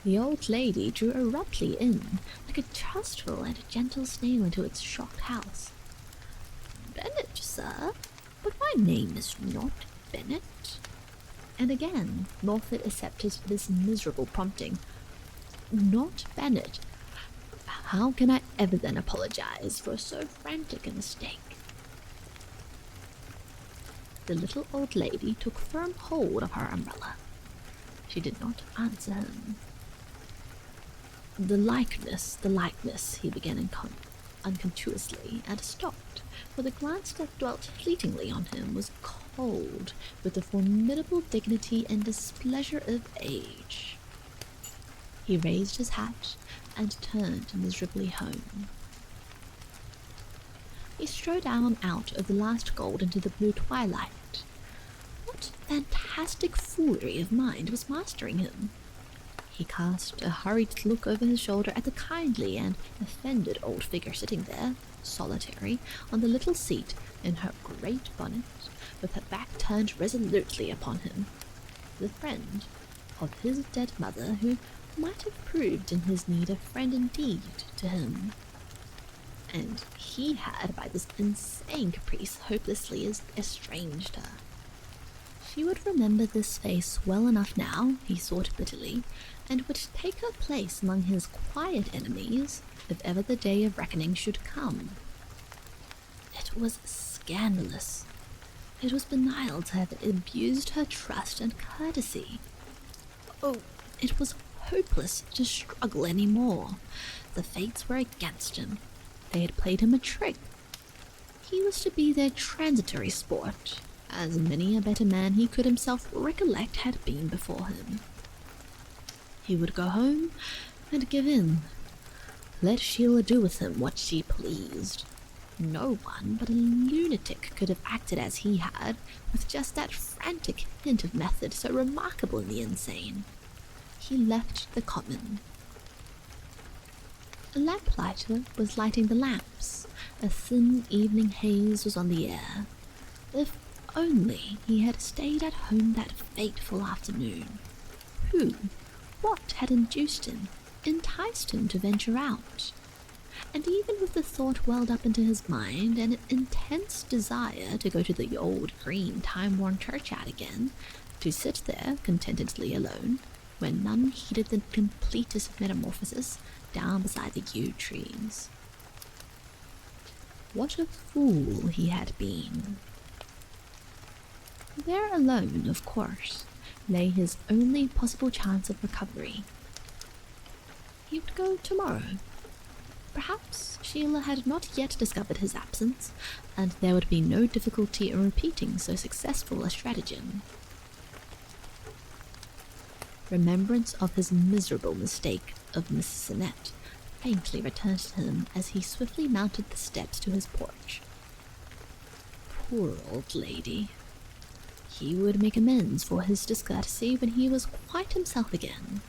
The old lady drew abruptly in, like a trustful and gentle snail into its shocked house. "Bennet, sir? But my name is not Bennet." And again Lawford accepted this miserable prompting. "Not Bennet? How can I ever then apologize for so frantic a mistake?" The little old lady took firm hold of her umbrella. She did not answer him. The likeness, he began unconsciously, and stopped, for the glance that dwelt fleetingly on him was cold with the formidable dignity and displeasure of age. He raised his hat and turned miserably home. He strode down out of the last gold into the blue twilight. What fantastic foolery of mind was mastering him? He cast a hurried look over his shoulder at the kindly and offended old figure sitting there, solitary, on the little seat in her great bonnet, with her back turned resolutely upon him, the friend of his dead mother, who might have proved in his need a friend indeed to him. And he had, by this insane caprice, hopelessly estranged her. She would remember this face well enough now, he thought bitterly, and would take her place among his quiet enemies if ever the day of reckoning should come. It was scandalous. It was banal to have abused her trust and courtesy. Oh, it was hopeless to struggle any more. The fates were against him. They had played him a trick. He was to be their transitory sport, as many a better man he could himself recollect had been before him. He would go home and give in. Let Sheila do with him what she pleased. No one but a lunatic could have acted as he had, with just that frantic hint of method so remarkable in the insane. He left the common. A lamplighter was lighting the lamps. A thin evening haze was on the air. If only he had stayed at home that fateful afternoon. Who, what had induced him, enticed him to venture out? And even with the thought welled up into his mind an intense desire to go to the old green time-worn churchyard again, to sit there contentedly alone, where none heeded the completest metamorphosis, down beside the yew trees. What a fool he had been. There alone, of course, lay his only possible chance of recovery. He would go tomorrow. Perhaps Sheila had not yet discovered his absence, and there would be no difficulty in repeating so successful a stratagem. Remembrance of his miserable mistake of Miss Sinnett faintly returned to him as he swiftly mounted the steps to his porch. Poor old lady. He would make amends for his discourtesy when he was quite himself again.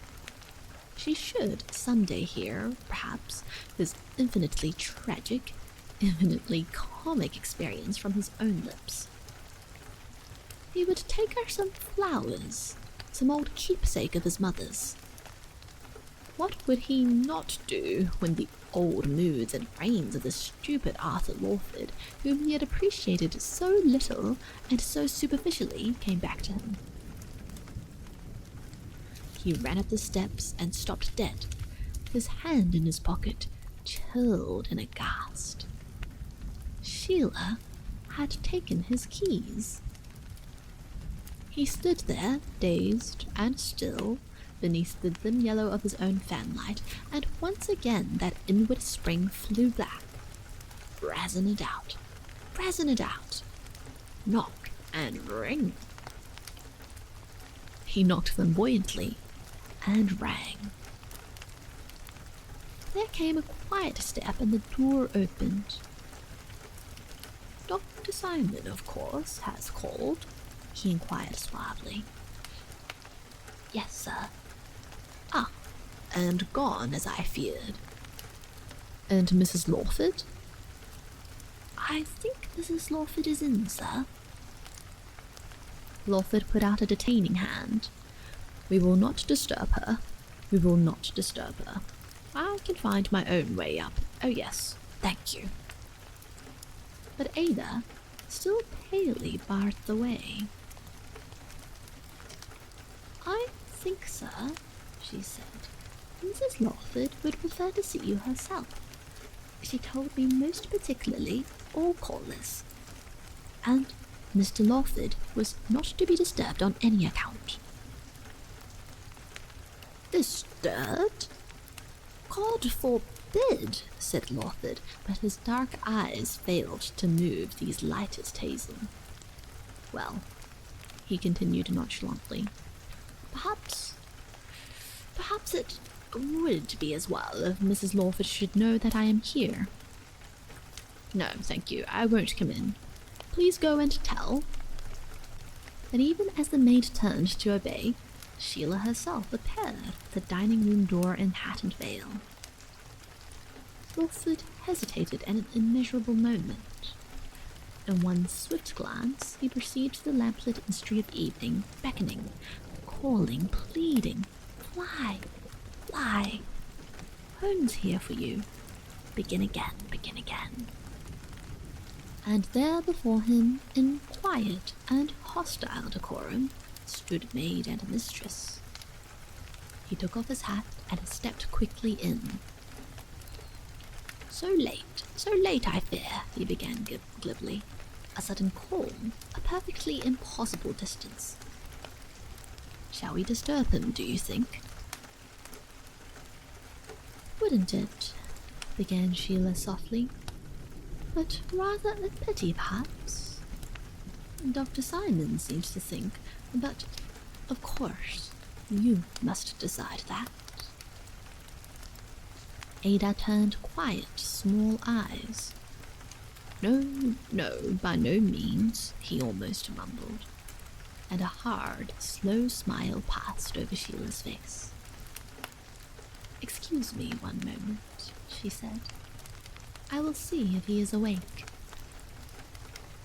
She should some day hear, perhaps, his infinitely tragic, infinitely comic experience from his own lips. He would take her some flowers, some old keepsake of his mother's. What would he not do when the old moods and brains of the stupid Arthur Lawford, whom he had appreciated so little and so superficially, came back to him? He ran up the steps and stopped dead, his hand in his pocket, chilled and aghast. Sheila had taken his keys. He stood there, dazed and still, beneath the dim yellow of his own fanlight, and once again that inward spring flew back. Brazen it out, brazen it out, knock and ring. He knocked flamboyantly, and rang. There came a quiet step, and the door opened. "Dr. Simon, of course, has called?" he inquired suavely. "Yes, sir." "Ah, and gone, as I feared." "And Mrs. Lawford?" "I think Mrs. Lawford is in, sir." Lawford put out a detaining hand. "We will not disturb her. We will not disturb her. I can find my own way up. Oh yes, thank you." But Ada still palely barred the way. "I think, sir," she said, "Mrs. Lawford would prefer to see you herself. She told me most particularly all callers. And Mr. Lawford was not to be disturbed on any account." "Disturbed? God forbid," said Lawford, but his dark eyes failed to move these lightest hazel. Well, he continued nonchalantly, perhaps it would be as well if Mrs. Lawford should know that I am here. No, thank you, I won't come in. Please go and tell. But even as the maid turned to obey, Sheila herself appeared at the dining room door in hat and veil. Lawford hesitated an immeasurable moment. In one swift glance, he perceived the lamplit mystery of evening, beckoning, calling, pleading, "Fly, fly. Home's here for you. Begin again, begin again." And there before him, in quiet and hostile decorum, stood maid and mistress. He took off his hat and stepped quickly in. So late, I fear," he began glibly. A sudden call, a perfectly impossible distance. "Shall we disturb him, do you think?" "Wouldn't it?" began Sheila softly. "But rather a pity, perhaps. Dr. Simon seems to think, but, of course, you must decide that." Ada turned quiet, small eyes. No, by no means," he almost mumbled, and a hard, slow smile passed over Sheila's face. "Excuse me one moment," she said. "I will see if he is awake."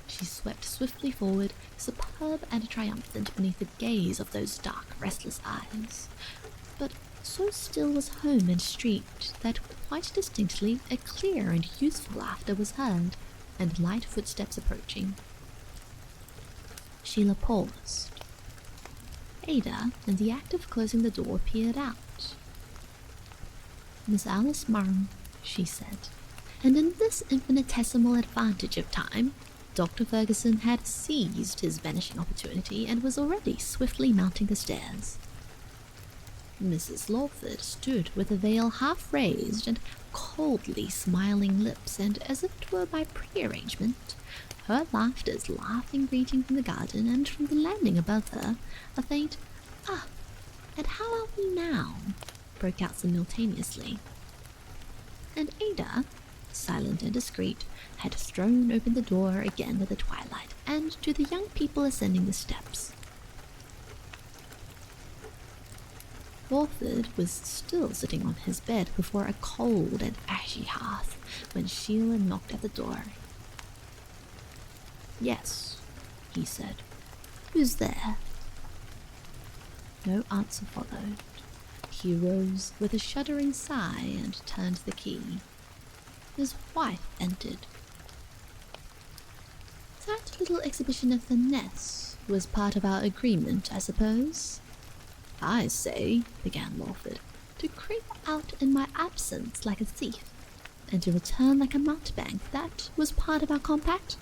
She swept swiftly forward, superb and triumphant beneath the gaze of those dark, restless eyes. But so still was home and street that quite distinctly a clear and useful laughter was heard, and light footsteps approaching. Sheila paused. Ada, in the act of closing the door, peered out. "Miss Alice Mare," she said, and in this infinitesimal advantage of time, Dr. Fergusson had seized his vanishing opportunity and was already swiftly mounting the stairs. Mrs. Lawford stood with the veil half raised and coldly smiling lips, and as if it were by prearrangement, her laughter's laughing greeting from the garden and from the landing above her, a faint "Ah, and how are we now?" broke out simultaneously. And Ada, silent and discreet, had thrown open the door again to the twilight and to the young people ascending the steps. Lawford was still sitting on his bed before a cold and ashy hearth when Sheila knocked at the door. "Yes," he said. "Who's there?" No answer followed. He rose with a shuddering sigh and turned the key. His wife entered. "That little exhibition of finesse was part of our agreement, I suppose?" "I say," began Lawford, "to creep out in my absence like a thief, and to return like a mountebank, that was part of our compact?"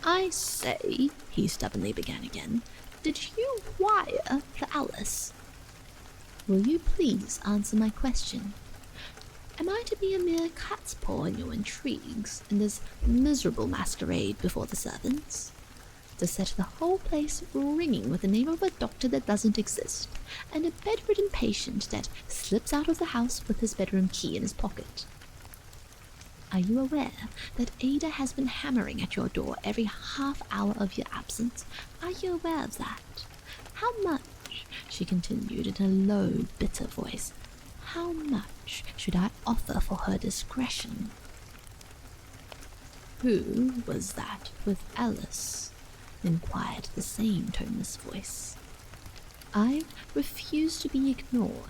"I say," he stubbornly began again, "did you wire for Alice?" "Will you please answer my question? Am I to be a mere cat's paw in your intrigues, in this miserable masquerade before the servants? To set the whole place ringing with the name of a doctor that doesn't exist, and a bedridden patient that slips out of the house with his bedroom key in his pocket? Are you aware that Ada has been hammering at your door every half hour of your absence? Are you aware of that? How much," she continued in a low, bitter voice, "how much should I offer for her discretion?" "Who was that with Alice?" inquired the same toneless voice. "I refuse to be ignored.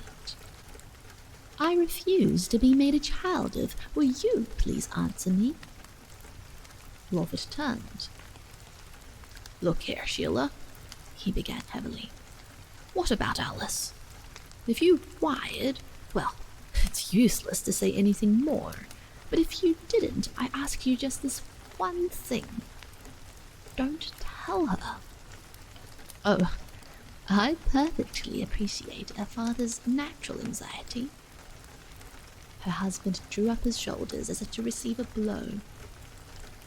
I refuse to be made a child of. Will you please answer me?" Lawford turned. "Look here, Sheila," he began heavily. "What about Alice? If you wired, well, it's useless to say anything more, but if you didn't, I ask you just this one thing. Don't tell her." "Oh, I perfectly appreciate a father's natural anxiety." Her husband drew up his shoulders as if to receive a blow.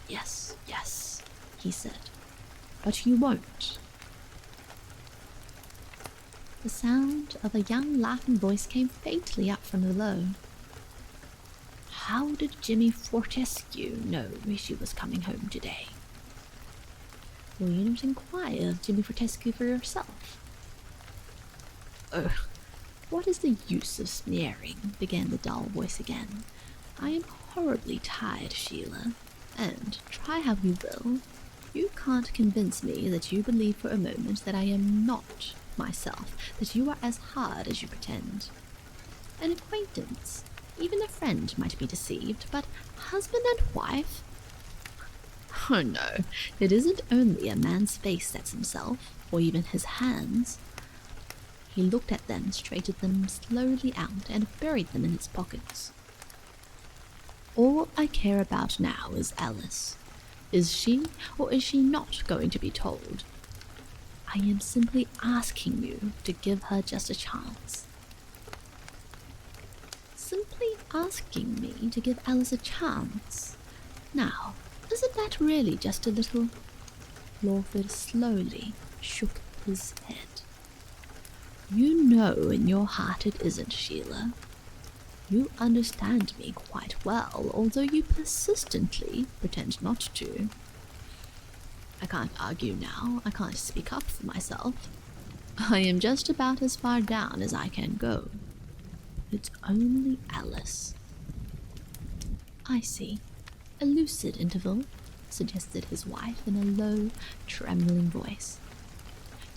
Yes, he said. but you won't." The sound of a young laughing voice came faintly up from below. "How did ฏɪmīfortescue know she was coming home today?" "Will you not inquire of ฏɪmīfortescue for yourself?" "Oh, what is the use of sneering?" began the dull voice again. "I am horribly tired, Sheila, and, try how you will, you can't convince me that you believe for a moment that I am not myself, that you are as hard as you pretend. An acquaintance, even a friend, might be deceived, but husband and wife? Oh no, it isn't only a man's face that's himself, or even his hands." He looked at them, straightened them slowly out, and buried them in his pockets. "All I care about now is Alice. Is she, or is she not, going to be told? I am simply asking you to give her just a chance." "Simply asking me to give Alice a chance? Now, isn't that really just a little—" Lawford slowly shook his head. "You know in your heart it isn't, Sheila. You understand me quite well, although you persistently pretend not to. I can't argue now, I can't speak up for myself. I am just about as far down as I can go. It's only Alice." "I see. A lucid interval," suggested his wife in a low, trembling voice.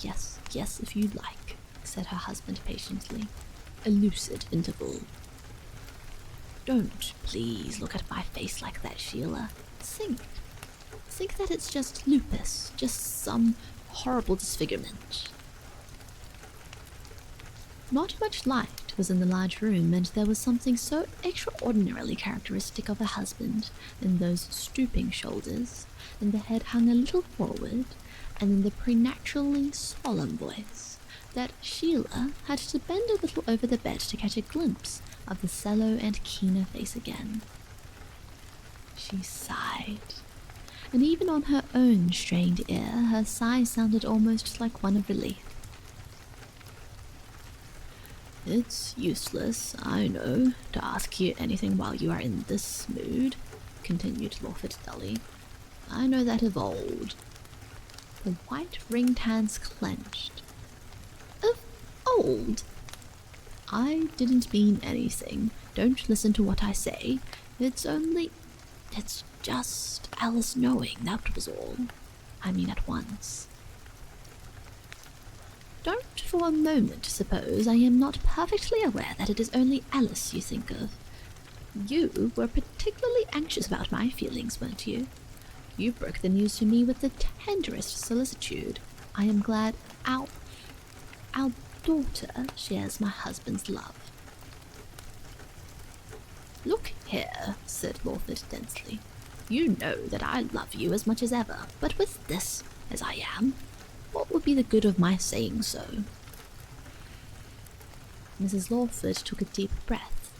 Yes, if you'd like," said her husband patiently. "A lucid interval." "Don't please look at my face like that, Sheila. Think that it's just lupus, just some horrible disfigurement." Not much light was in the large room, and there was something so extraordinarily characteristic of a husband in those stooping shoulders, in the head hung a little forward, and in the preternaturally solemn voice, that Sheila had to bend a little over the bed to catch a glimpse of the sallow and keener face again. She sighed, and even on her own strained ear, her sigh sounded almost like one of relief. "It's useless, I know, to ask you anything while you are in this mood," continued Lawford dully. "I know that of old." The white ringed hands clenched. "Of old?" "I didn't mean anything. Don't listen to what I say. It's just Alice knowing, that was all. I mean at once." "Don't for a moment suppose I am not perfectly aware that it is only Alice you think of. You were particularly anxious about my feelings, weren't you? You broke the news to me with the tenderest solicitude. I am glad our daughter shares my husband's love." "Look here," said Lawford densely. "You know that I love you as much as ever, but with this, as I am, what would be the good of my saying so?" Mrs. Lawford took a deep breath,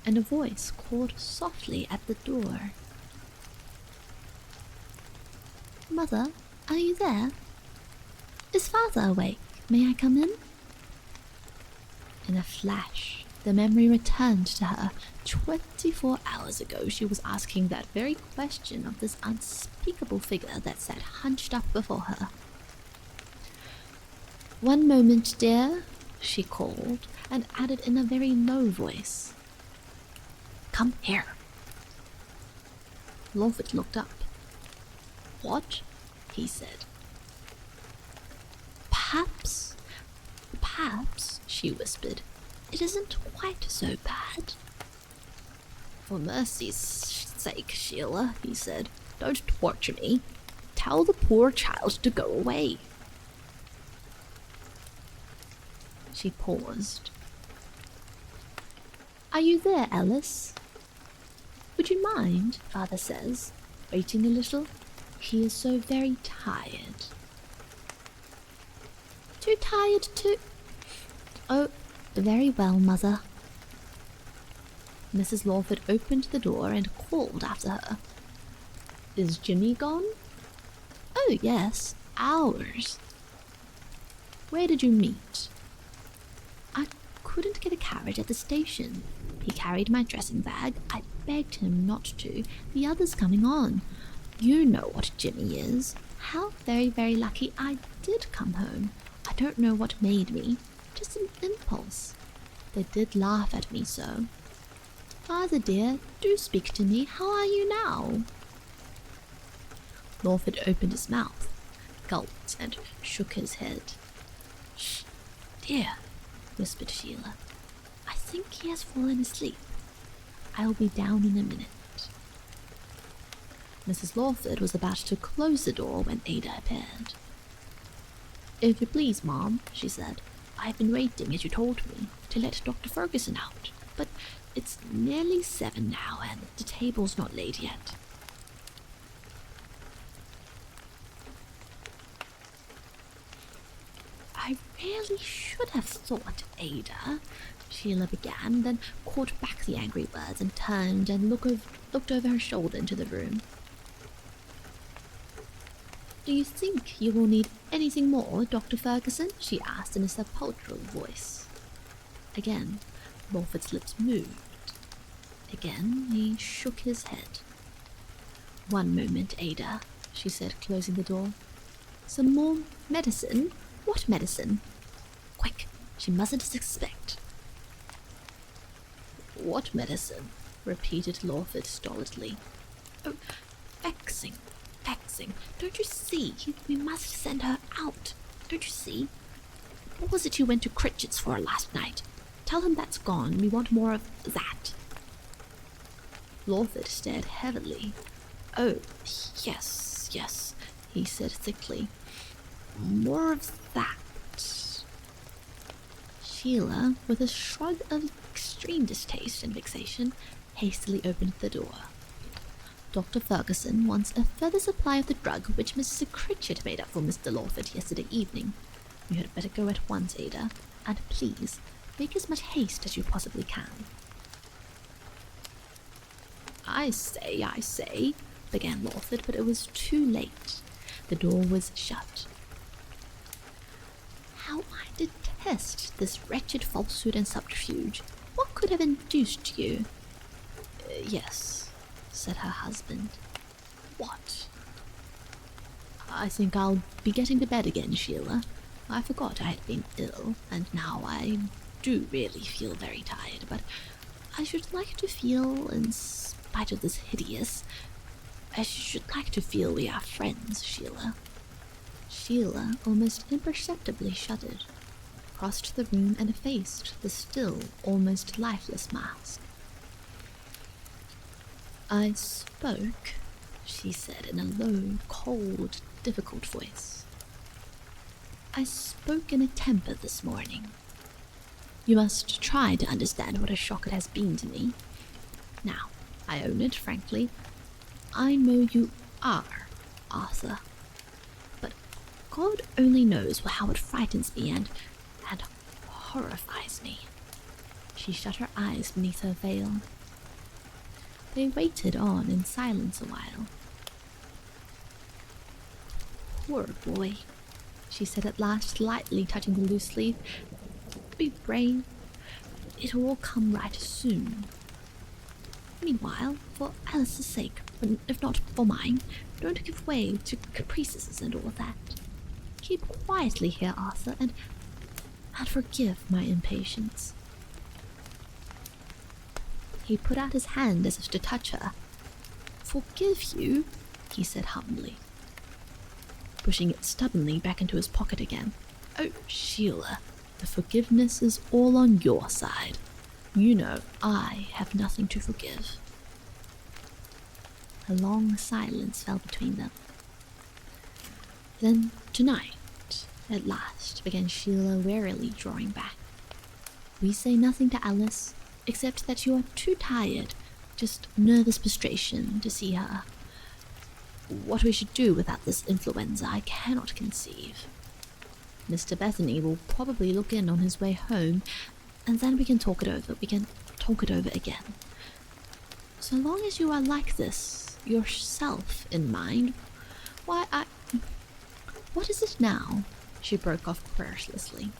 and a voice called softly at the door. "Mother, are you there? Is father awake? May I come in?" In a flash, the memory returned to her. 24 hours ago she was asking that very question of this unspeakable figure that sat hunched up before her. "One moment, dear," she called, and added in a very low voice, "Come here." Lawford looked up. "What?" he said. Perhaps, she whispered, "it isn't quite so bad." "For mercy's sake, Sheila," he said, "don't torture me. Tell the poor child to go away." She paused. "Are you there, Alice? Would you mind, father says, waiting a little? He is so very tired." "Too tired to—" "Oh, very well, mother." Mrs. Lawford opened the door and called after her. "Is Jimmy gone?" "Oh, yes. hours. Where did you meet? I couldn't get a carriage at the station. He carried my dressing bag. I begged him not to. The other's coming on. You know what Jimmy is. How very, very lucky I did come home. I don't know what made me. Just an impulse. They did laugh at me so. Father dear, do speak to me. How are you now? Lawford opened his mouth, gulped, and shook his head. Shh, dear, whispered Sheila. I think he has fallen asleep. I'll be down in a minute. Mrs. Lawford was about to close the door when Ada appeared. If you please, Mom, she said, I've been waiting, as you told me, to let Dr. Fergusson out, but it's nearly 7 now, and the table's not laid yet. I really should have thought, Ada, Sheila began, then caught back the angry words and turned and looked over her shoulder into the room. Do you think you will need anything more, Dr. Fergusson? She asked in a sepulchral voice. Again, Lawford's lips moved. Again, he shook his head. One moment, Ada, she said, closing the door. Some more medicine? What medicine? Quick, she mustn't suspect. What medicine? Repeated Lawford stolidly. Oh, vexing. Don't you see? We must send her out. Don't you see? What was it you went to Critchett's for last night? Tell him that's gone. We want more of that. Lawford stared heavily. Oh, yes, he said thickly. More of that. Sheila, with a shrug of extreme distaste and vexation, hastily opened the door. Dr. Fergusson wants a further supply of the drug which Mrs. Critchett made up for Mr. Lawford yesterday evening. You had better go at once, Ada, and please, make as much haste as you possibly can. I say, began Lawford, but it was too late. The door was shut. How I detest this wretched falsehood and subterfuge. What could have induced you? Yes, said her husband. What? I think I'll be getting to bed again, Sheila. I forgot I had been ill, and now I do really feel very tired, but I should like to feel, in spite of this hideous, I should like to feel we are friends, Sheila. Sheila almost imperceptibly shuddered, crossed the room and faced the still, almost lifeless mask. I spoke, she said in a low, cold, difficult voice. I spoke in a temper this morning. You must try to understand what a shock it has been to me. Now, I own it, frankly. I know you are Arthur. But God only knows how it frightens me and horrifies me. She shut her eyes beneath her veil. They waited on in silence a while. Poor boy, she said at last, lightly touching the loose sleeve. Be brave. It will all come right soon. Meanwhile, for Alice's sake, if not for mine, don't give way to caprices and all that. Keep quietly here, Arthur, and forgive my impatience. He put out his hand as if to touch her. Forgive you, he said humbly, pushing it stubbornly back into his pocket again. Oh, Sheila, the forgiveness is all on your side. You know I have nothing to forgive. A long silence fell between them. Then tonight, at last, began Sheila wearily drawing back. We say nothing to Alice, except that you are too tired, just nervous prostration, to see her. What we should do without this influenza I cannot conceive. Mr. Bethany will probably look in on his way home, and then we can talk it over. We can talk it over again. So long as you are like this, yourself in mind, why What is it now?" she broke off querulously.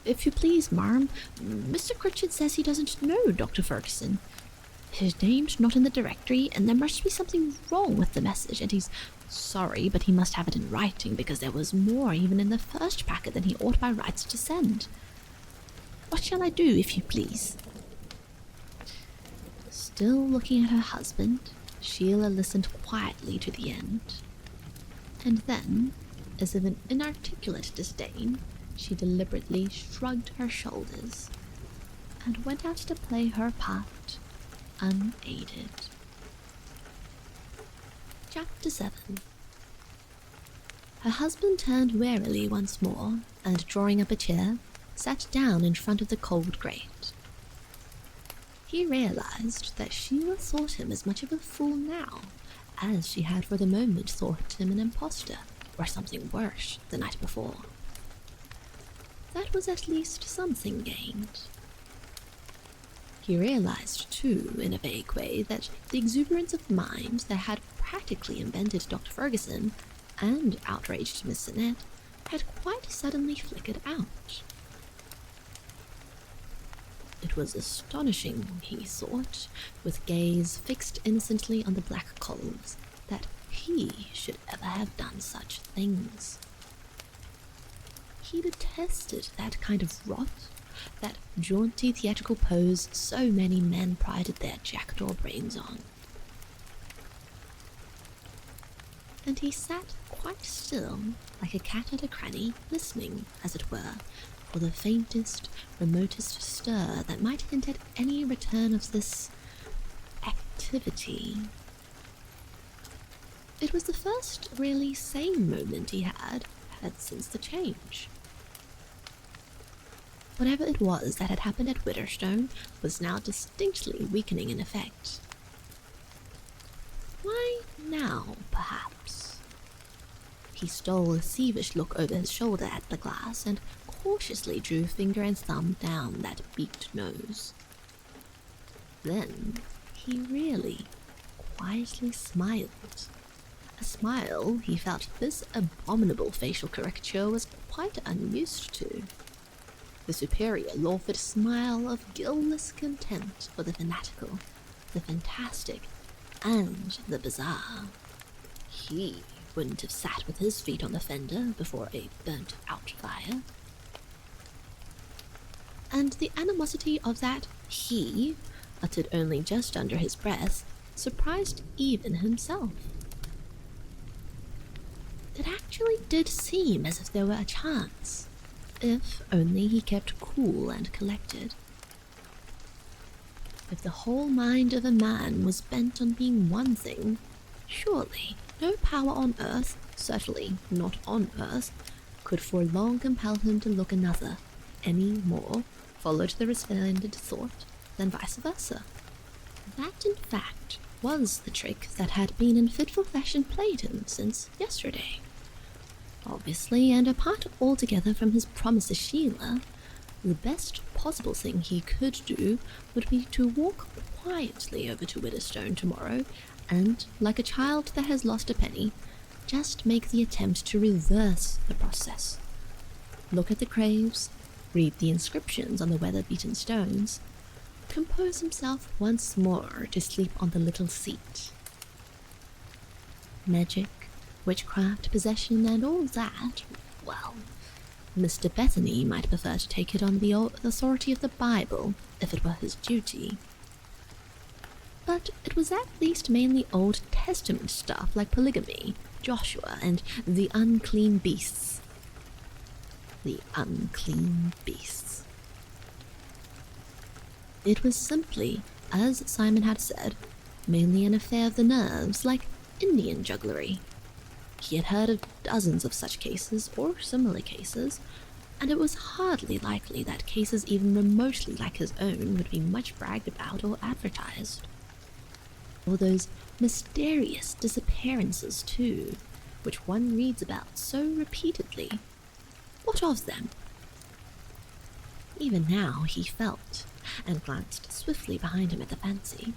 "If you please, marm, Mr. Critchett says he doesn't know Dr. Ferguson. His name's not in the directory, and there must be something wrong with the message, and he's sorry, but he must have it in writing, because there was more even in the first packet than he ought by rights to send. What shall I do, if you please?" Still looking at her husband, Sheila listened quietly to the end. And then, as if in inarticulate disdain, she deliberately shrugged her shoulders and went out to play her part, unaided. Chapter 7. Her husband turned warily once more, and drawing up a chair, sat down in front of the cold grate. He realized that Sheila thought him as much of a fool now as she had for the moment thought him an impostor, or something worse, the night before. That was at least something gained. He realized, too, in a vague way, that the exuberance of mind that had practically invented Dr. Ferguson and outraged Miss Sinnett had quite suddenly flickered out. It was astonishing, he thought, with gaze fixed innocently on the black coals, that he should ever have done such things. He detested that kind of rot, that jaunty theatrical pose so many men prided their jackdaw brains on. And he sat quite still, like a cat at a cranny, listening, as it were, for the faintest, remotest stir that might hint at any return of this activity. It was the first really sane moment he had since the change. Whatever it was that had happened at Widderstone was now distinctly weakening in effect. Why now, perhaps? He stole a thievish look over his shoulder at the glass and cautiously drew finger and thumb down that beaked nose. Then he really quietly smiled. A smile he felt this abominable facial caricature was quite unused to. The superior Lawford smile of guileless contempt for the fanatical, the fantastic, and the bizarre. He wouldn't have sat with his feet on the fender before a burnt-out fire. And the animosity of that he, uttered only just under his breath, surprised even himself. It actually did seem as if there were a chance, if only he kept cool and collected. If the whole mind of a man was bent on being one thing, surely no power on earth, certainly not on earth, could for long compel him to look another, any more followed the resplendent thought than vice versa. That, in fact, was the trick that had been in fitful fashion played him since yesterday. Obviously, and apart altogether from his promise to Sheila, the best possible thing he could do would be to walk quietly over to Widderstone tomorrow and, like a child that has lost a penny, just make the attempt to reverse the process. Look at the graves, read the inscriptions on the weather-beaten stones, compose himself once more to sleep on the little seat. Magic, witchcraft, possession, and all that, well, Mr. Bethany might prefer to take it on the authority of the Bible, if it were his duty. But it was at least mainly Old Testament stuff like polygamy, Joshua, and the unclean beasts. The unclean beasts. It was simply, as Simon had said, mainly an affair of the nerves, like Indian jugglery. He had heard of dozens of such cases, or similar cases, and it was hardly likely that cases even remotely like his own would be much bragged about or advertised. Or those mysterious disappearances, too, which one reads about so repeatedly. What of them? Even now he felt, and glanced swiftly behind him at the fancy,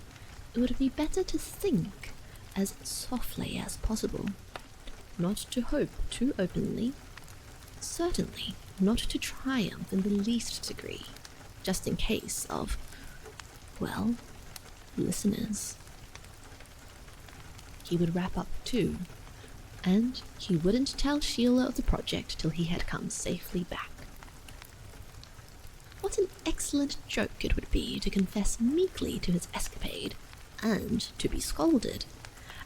it would be better to think as softly as possible. not to hope too openly, certainly not to triumph in the least degree, just in case of, well, listeners. He would wrap up too, and he wouldn't tell Sheila of the project till he had come safely back. What an excellent joke it would be to confess meekly to his escapade, and to be scolded,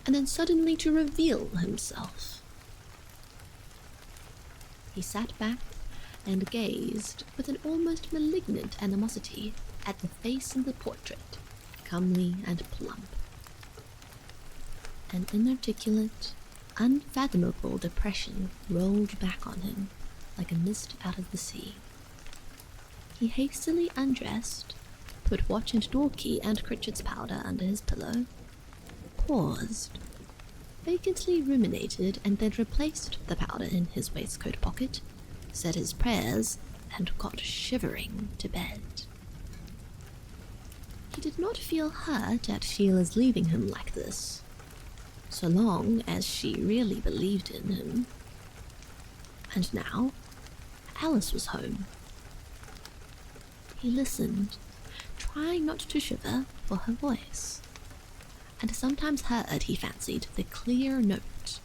and then suddenly to reveal himself. He sat back and gazed with an almost malignant animosity at the face in the portrait, comely and plump. An inarticulate, unfathomable depression rolled back on him like a mist out of the sea. He hastily undressed, put watch and door key and Critchett's powder under his pillow, paused, vacantly ruminated, and then replaced the powder in his waistcoat pocket, said his prayers, and got shivering to bed. He did not feel hurt at Sheila's leaving him like this, so long as she really believed in him. And now, Alice was home. He listened, trying not to shiver for her voice, and sometimes heard, he fancied, the clear note.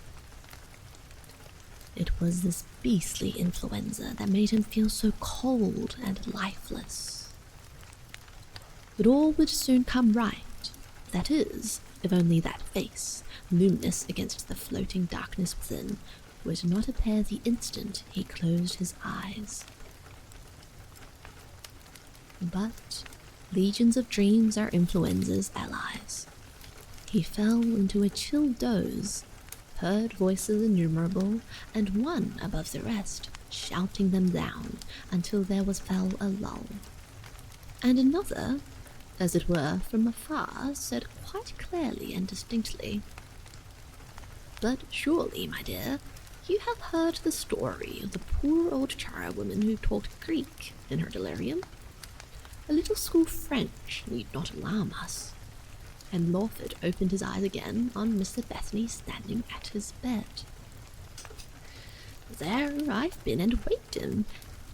It was this beastly influenza that made him feel so cold and lifeless. But all would soon come right, that is, if only that face, luminous against the floating darkness within, would not appear the instant he closed his eyes. But legions of dreams are influenza's allies. He fell into a chill doze, heard voices innumerable, and one above the rest, shouting them down until there fell a lull. And another, as it were from afar, said quite clearly and distinctly, "But surely, my dear, you have heard the story of the poor old charwoman who talked Greek in her delirium? A little school French need not alarm us." And Lawford opened his eyes again on Mr. Bethany standing at his bed. "There I've been and waked him,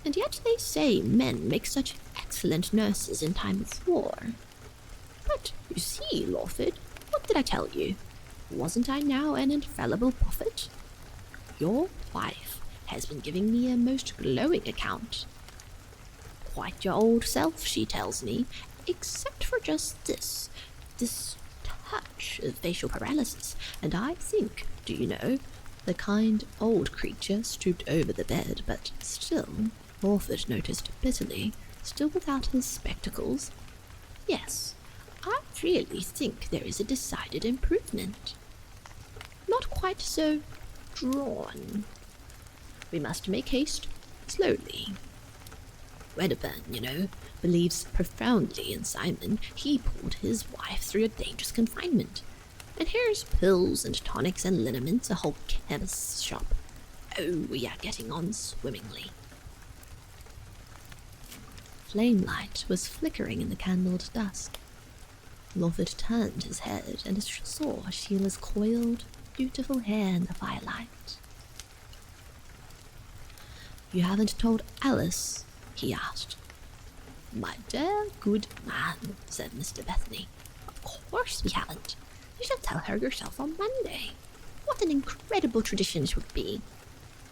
and yet they say men make such excellent nurses in time of war. But you see, Lawford, what did I tell you? Wasn't I now an infallible prophet? Your wife has been giving me a most glowing account. Quite your old self, she tells me, except for just this touch of facial paralysis, and I think, do you know, the kind old creature stooped over the bed, but still, Lawford noticed bitterly, still without his spectacles. Yes, I really think there is a decided improvement. Not quite so drawn. We must make haste, slowly. Wedderburn, you know, believes profoundly in Simon. He pulled his wife through a dangerous confinement. And here's pills and tonics and liniments, a whole chemist's shop. Oh, we are getting on swimmingly. Flame light was flickering in the candled dusk. Lawford turned his head and saw Sheila's coiled, beautiful hair in the firelight. "You haven't told Alice?" he asked. "My dear good man," said Mr. Bethany, "of course we haven't. You shall tell her yourself on Monday. What an incredible tradition it would be.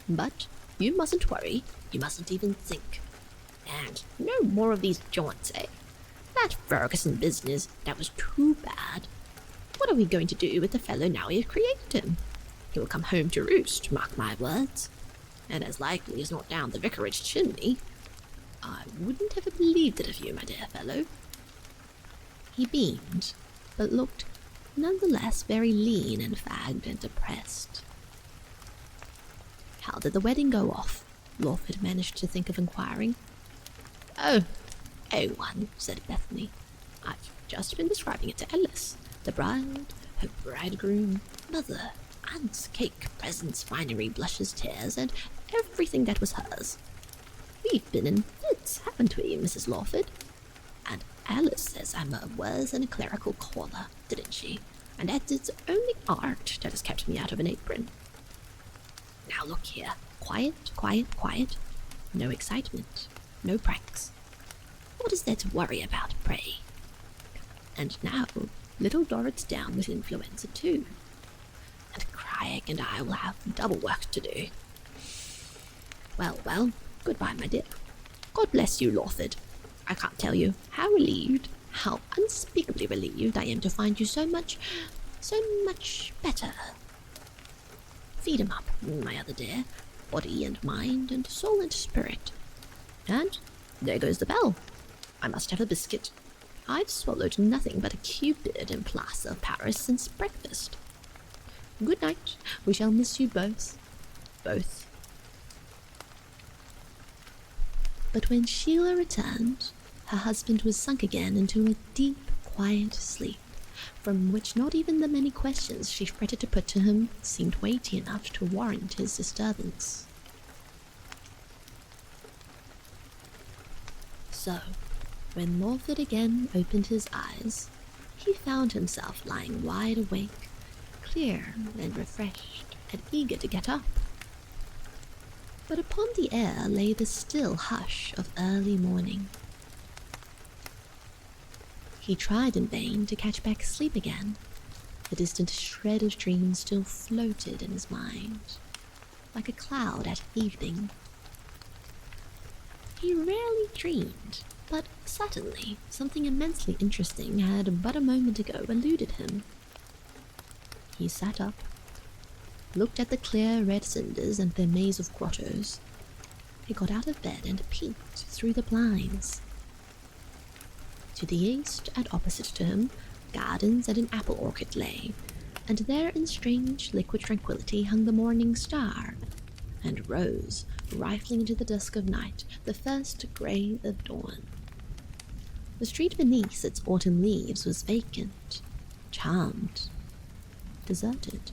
But you mustn't worry, you mustn't even think. And no more of these jaunts, eh? That Ferguson business, that was too bad. What are we going to do with the fellow now we have created him? He will come home to roost, mark my words. And as likely as not down the vicarage chimney. I wouldn't have believed it of you, my dear fellow." He beamed, but looked nonetheless very lean and fagged and depressed. "How did the wedding go off?" Lawford managed to think of inquiring. "Oh, A1," said Bethany. "I've just been describing it to Alice. The bride, her bridegroom, mother, aunt's cake, presents, finery, blushes, tears, and everything that was hers. We've been in fits, haven't we, Mrs. Lawford? And Alice says I'm a worse than a clerical caller, didn't she? And that it's only art that has kept me out of an apron." Now look here. Quiet, quiet, quiet. No excitement. No pranks. What is there to worry about, pray? And now, little Dorrit's down with influenza too. And Craig and I will have double work to do. Well, well, goodbye, my dear. God bless you, ʟɪᴏᴏᴜ. I can't tell you how relieved, how unspeakably relieved I am to find you so much better. Feed him up, my other dear, body and mind and soul and spirit. And there goes the bell. I must have a biscuit. I've swallowed nothing but a Cupid in Plaza of Paris since breakfast. Good night. We shall miss you both. Both. But when Sheila returned, her husband was sunk again into a deep, quiet sleep, from which not even the many questions she fretted to put to him seemed weighty enough to warrant his disturbance. So, when ʟɪᴏᴜ again opened his eyes, he found himself lying wide awake, clear and refreshed, and eager to get up. But upon the air lay the still hush of early morning. He tried in vain to catch back sleep again. The distant shred of dreams still floated in his mind, like a cloud at evening. He rarely dreamed, but suddenly something immensely interesting had but a moment ago eluded him. He sat up, looked at the clear red cinders and their maze of grottos. He got out of bed and peeped through the blinds. To the east and opposite to him, gardens and an apple orchard lay, and there in strange liquid tranquillity hung the morning star, and rose, rifling into the dusk of night, the first grey of dawn. The street beneath its autumn leaves was vacant, charmed, deserted.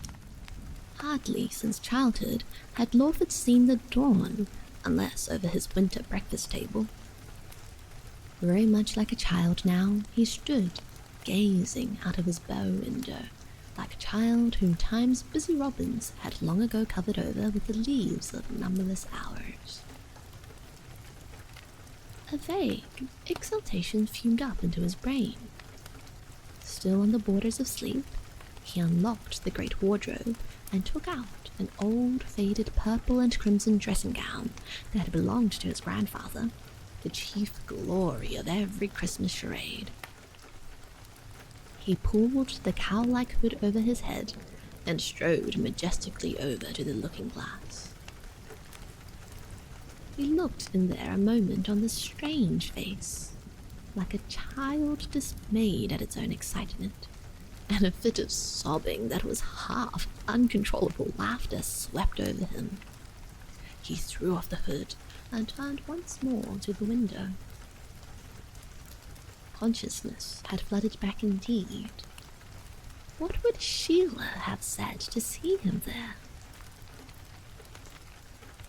Hardly since childhood had ʟɪᴏᴜ seen the dawn, unless over his winter breakfast table. Very much like a child now, he stood, gazing out of his bow window, like a child whom time's busy robins had long ago covered over with the leaves of numberless hours. A vague exultation fumed up into his brain. Still on the borders of sleep, he unlocked the great wardrobe and took out an old faded purple and crimson dressing gown that had belonged to his grandfather, the chief glory of every Christmas charade. He pulled the cowl-like hood over his head and strode majestically over to the looking-glass. He looked in there a moment on the strange face, like a child dismayed at its own excitement, and a fit of sobbing that was half uncontrollable laughter swept over him. He threw off the hood and turned once more to the window. Consciousness had flooded back indeed. What would Sheila have said to see him there?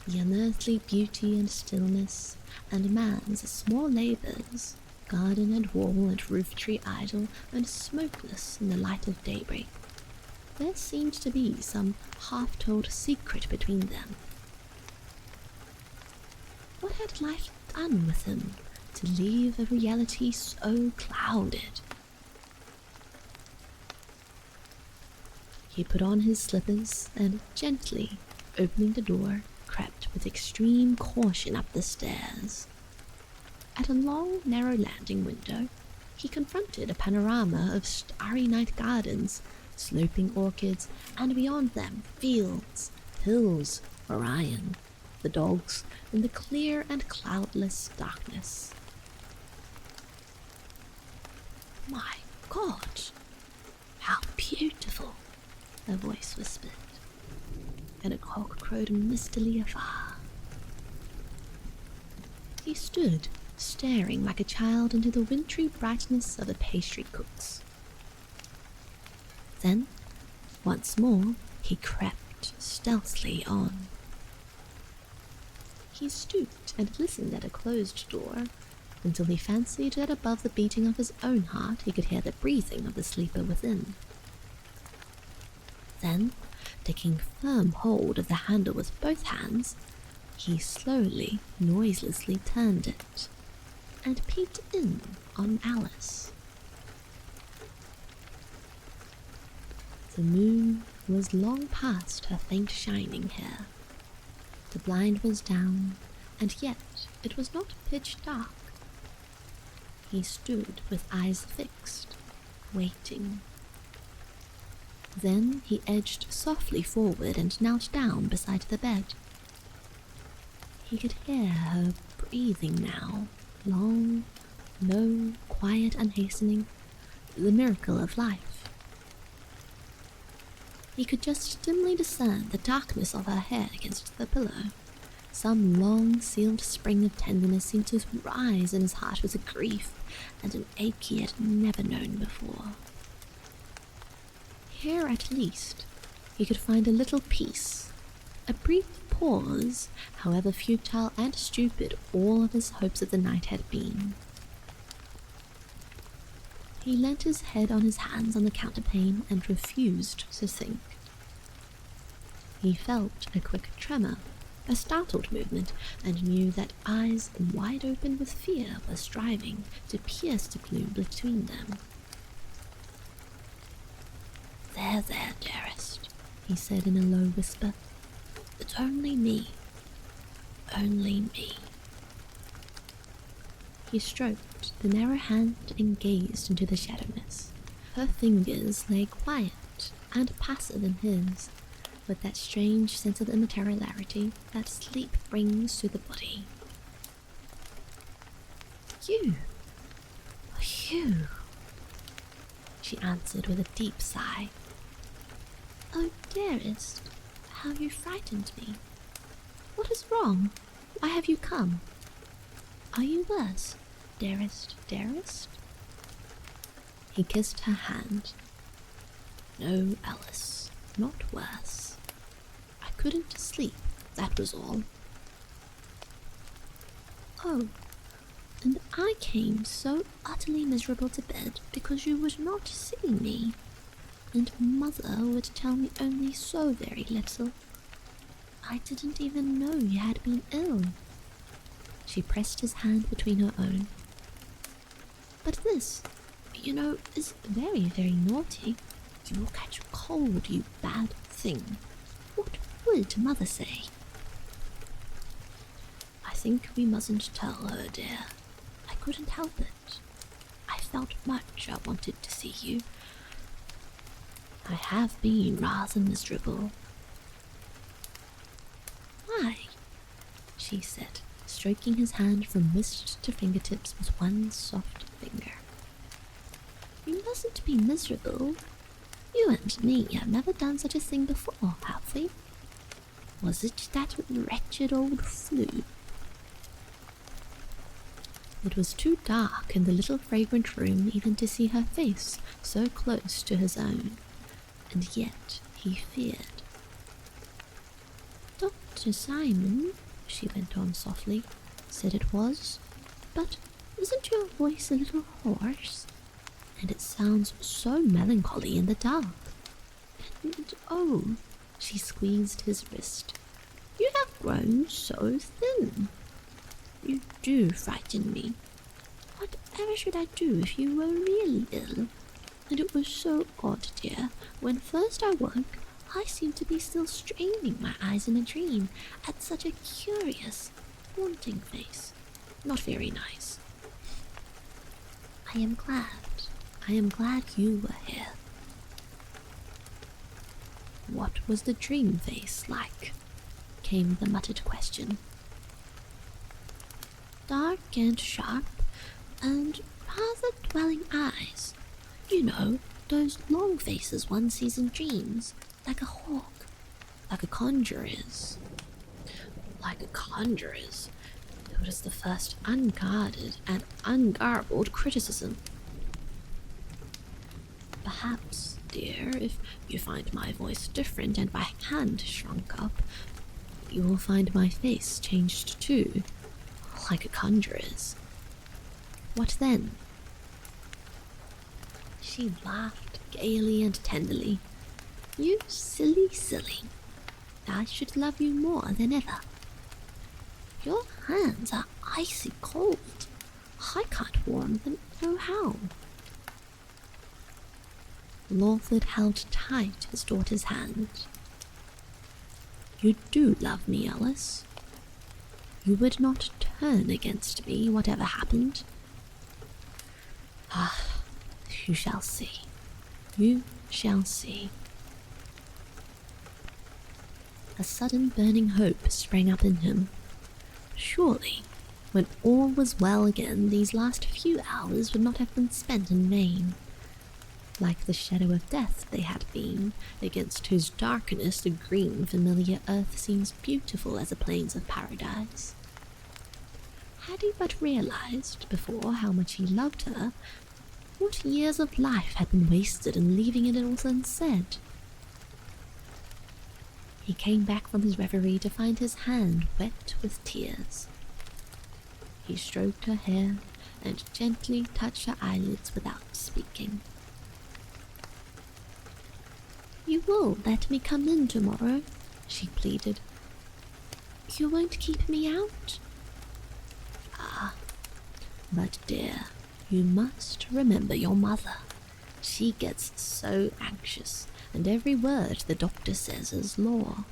The unearthly beauty and stillness, and man's small labours, garden and wall and roof tree idle and smokeless in the light of daybreak. There seemed to be some half-told secret between them. What had life done with him to leave a reality so clouded? He put on his slippers and, gently opening the door, crept with extreme caution up the stairs. At a long, narrow landing window, he confronted a panorama of starry night gardens, sloping orchards, and beyond them fields, hills, Orion, the dogs, and the clear and cloudless darkness. "My God, how beautiful!" a voice whispered, and a cock crowed mistily afar. He stood, staring like a child into the wintry brightness of a pastry cook's. Then, once more, he crept stealthily on. He stooped and listened at a closed door, until he fancied that above the beating of his own heart he could hear the breathing of the sleeper within. Then, Taking firm hold of the handle with both hands, he slowly, noiselessly turned it and peeked in on Alice. The moon was long past her faint shining here. The blind was down, and yet it was not pitch dark. He stood with eyes fixed, waiting. Then he edged softly forward and knelt down beside the bed. He could hear her breathing now, long, low, quiet, unhastening, the miracle of life. He could just dimly discern the darkness of her hair against the pillow. Some long, sealed spring of tenderness seemed to rise in his heart with a grief and an ache he had never known before. Here, at least, he could find a little peace, a brief pause, however futile and stupid all of his hopes of the night had been. He leant his head on his hands on the counterpane and refused to think. He felt a quick tremor, a startled movement, and knew that eyes wide open with fear were striving to pierce the gloom between them. There, dearest, he said in a low whisper. It's only me. Only me. He stroked the narrow hand and gazed into the shadowness. Her fingers lay quiet and passive in his, with that strange sense of immateriality that sleep brings to the body. You, she answered with a deep sigh. Oh, dearest, how you frightened me. What is wrong? Why have you come? Are you worse, dearest? He kissed her hand. No, Alice, not worse. I couldn't sleep, that was all. Oh, and I came so utterly miserable to bed because you would not see me, and Mother would tell me only so very little. I didn't even know you had been ill. She pressed his hand between her own. But this, is very, very naughty. You will catch a cold, you bad thing. What would Mother say? I think we mustn't tell her, dear. I couldn't help it. I felt much I wanted to see you. I have been rather miserable. Why? She said, stroking his hand from wrist to fingertips with one soft finger. You mustn't be miserable. You and me have never done such a thing before, have we? Was it that wretched old flu? It was too dark in the little fragrant room even to see her face so close to his own, and yet he feared. Dr. Simon, she went on softly, said it was, but isn't your voice a little hoarse? And it sounds so melancholy in the dark. And oh, she squeezed his wrist. You have grown so thin. You do frighten me. Whatever should I do if you were really ill? And it was so odd, dear. When first I woke, I seemed to be still straining my eyes in a dream at such a curious, haunting face. Not very nice. I am glad you were here. What was the dream face like? Came the muttered question. Dark and sharp, and rather dwelling eyes. You know, those long faces one sees in dreams, like a hawk, like a conjurer's. Like a conjurer's. It was the first unguarded and ungarbled criticism. Perhaps, dear, if you find my voice different and my hand shrunk up, you will find my face changed too, like a conjurer's. What then? She laughed gaily and tenderly. You silly, silly. I should love you more than ever. Your hands are icy cold. I can't warm them, no how. ᴏᴏᴏ held tight his daughter's hand. You do love me, Alice. You would not turn against me, whatever happened. Ah, you shall see. You shall see. A sudden burning hope sprang up in him. Surely, when all was well again, these last few hours would not have been spent in vain. Like the shadow of death they had been, against whose darkness the green, familiar earth seems beautiful as the plains of paradise. Had he but realized before how much he loved her, what years of life had been wasted in leaving it all unsaid? He came back from his reverie to find his hand wet with tears. He stroked her hair and gently touched her eyelids without speaking. You will let me come in tomorrow, she pleaded. You won't keep me out? Ah, but dear, you must remember your mother. She gets so anxious, and every word the doctor says is law.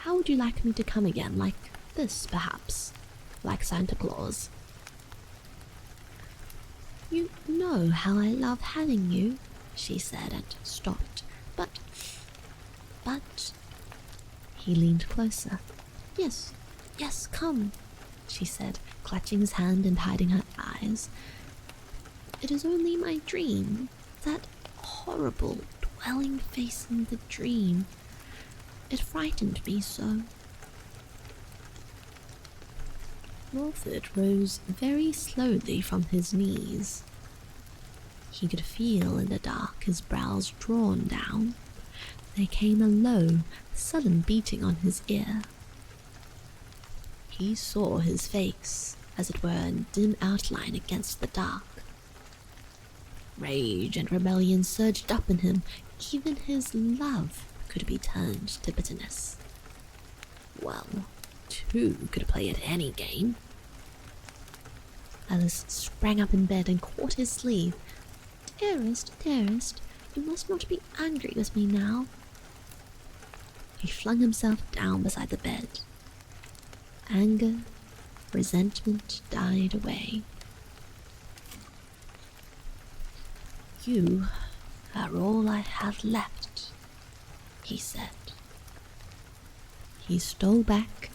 How would you like me to come again, like this, perhaps? Like Santa Claus? You know how I love having you, she said and stopped. But... He leaned closer. Yes, come, she said, clutching his hand and hiding her eyes. It is only my dream, that horrible dwelling face in the dream. It frightened me so. ᴏᴏᴏ rose very slowly from his knees. He could feel in the dark his brows drawn down. There came a low, sullen beating on his ear. He saw his face, as it were in dim outline against the dark. Rage and rebellion surged up in him. Even his love could be turned to bitterness. Well, two could play at any game. Alice sprang up in bed and caught his sleeve. Dearest, you must not be angry with me now. He flung himself down beside the bed. Anger, resentment died away. You are all I have left, he said. He stole back,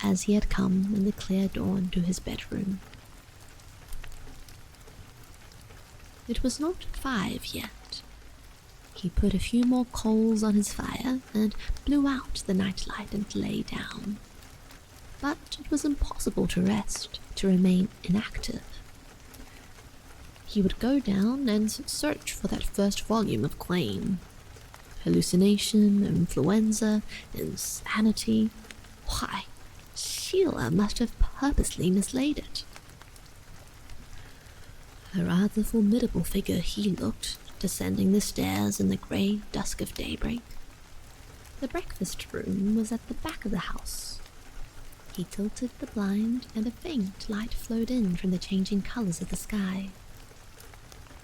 as he had come in the clear dawn, to his bedroom. It was not 5 yet. He put a few more coals on his fire and blew out the nightlight and lay down. But it was impossible to rest, to remain inactive. He would go down and search for that first volume of Ģᴏ. Hallucination, influenza, insanity. Why, Sheila must have purposely mislaid it. A rather formidable figure he looked, descending the stairs in the grey dusk of daybreak. The breakfast room was at the back of the house. He tilted the blind, and a faint light flowed in from the changing colours of the sky.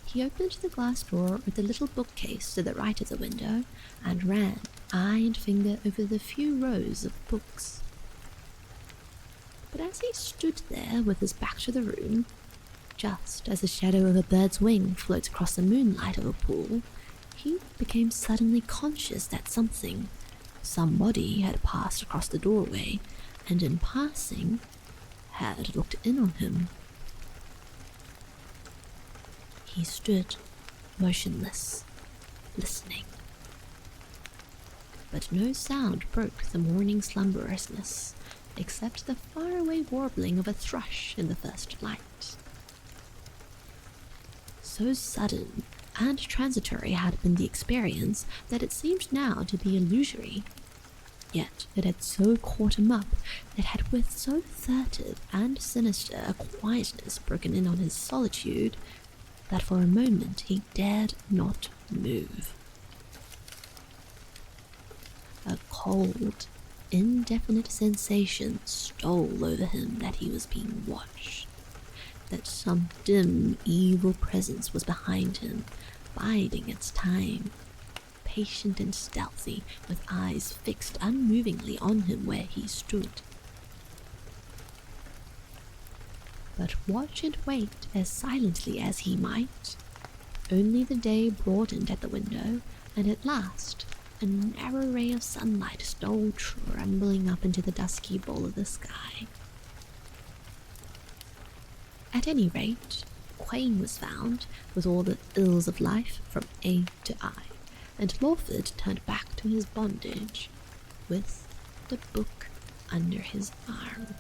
He opened the glass door with the little bookcase to the right of the window and ran eye and finger over the few rows of books. But as he stood there with his back to the room, just as the shadow of a bird's wing floats across the moonlight of a pool, he became suddenly conscious that somebody had passed across the doorway, and in passing, had looked in on him. He stood, motionless, listening. But no sound broke the morning slumberousness, except the faraway warbling of a thrush in the first light. So sudden and transitory had been the experience that it seemed now to be illusory. Yet it had so caught him up, it had with so furtive and sinister a quietness broken in on his solitude, that for a moment he dared not move. A cold, indefinite sensation stole over him that he was being watched, that some dim, evil presence was behind him, biding its time, patient and stealthy, with eyes fixed unmovingly on him where he stood. But watch and wait as silently as he might, only the day broadened at the window, and at last a narrow ray of sunlight stole trembling up into the dusky bowl of the sky. At any rate, Quain was found with all the ills of life from A to I, and Lawford turned back to his bondage with the book under his arm.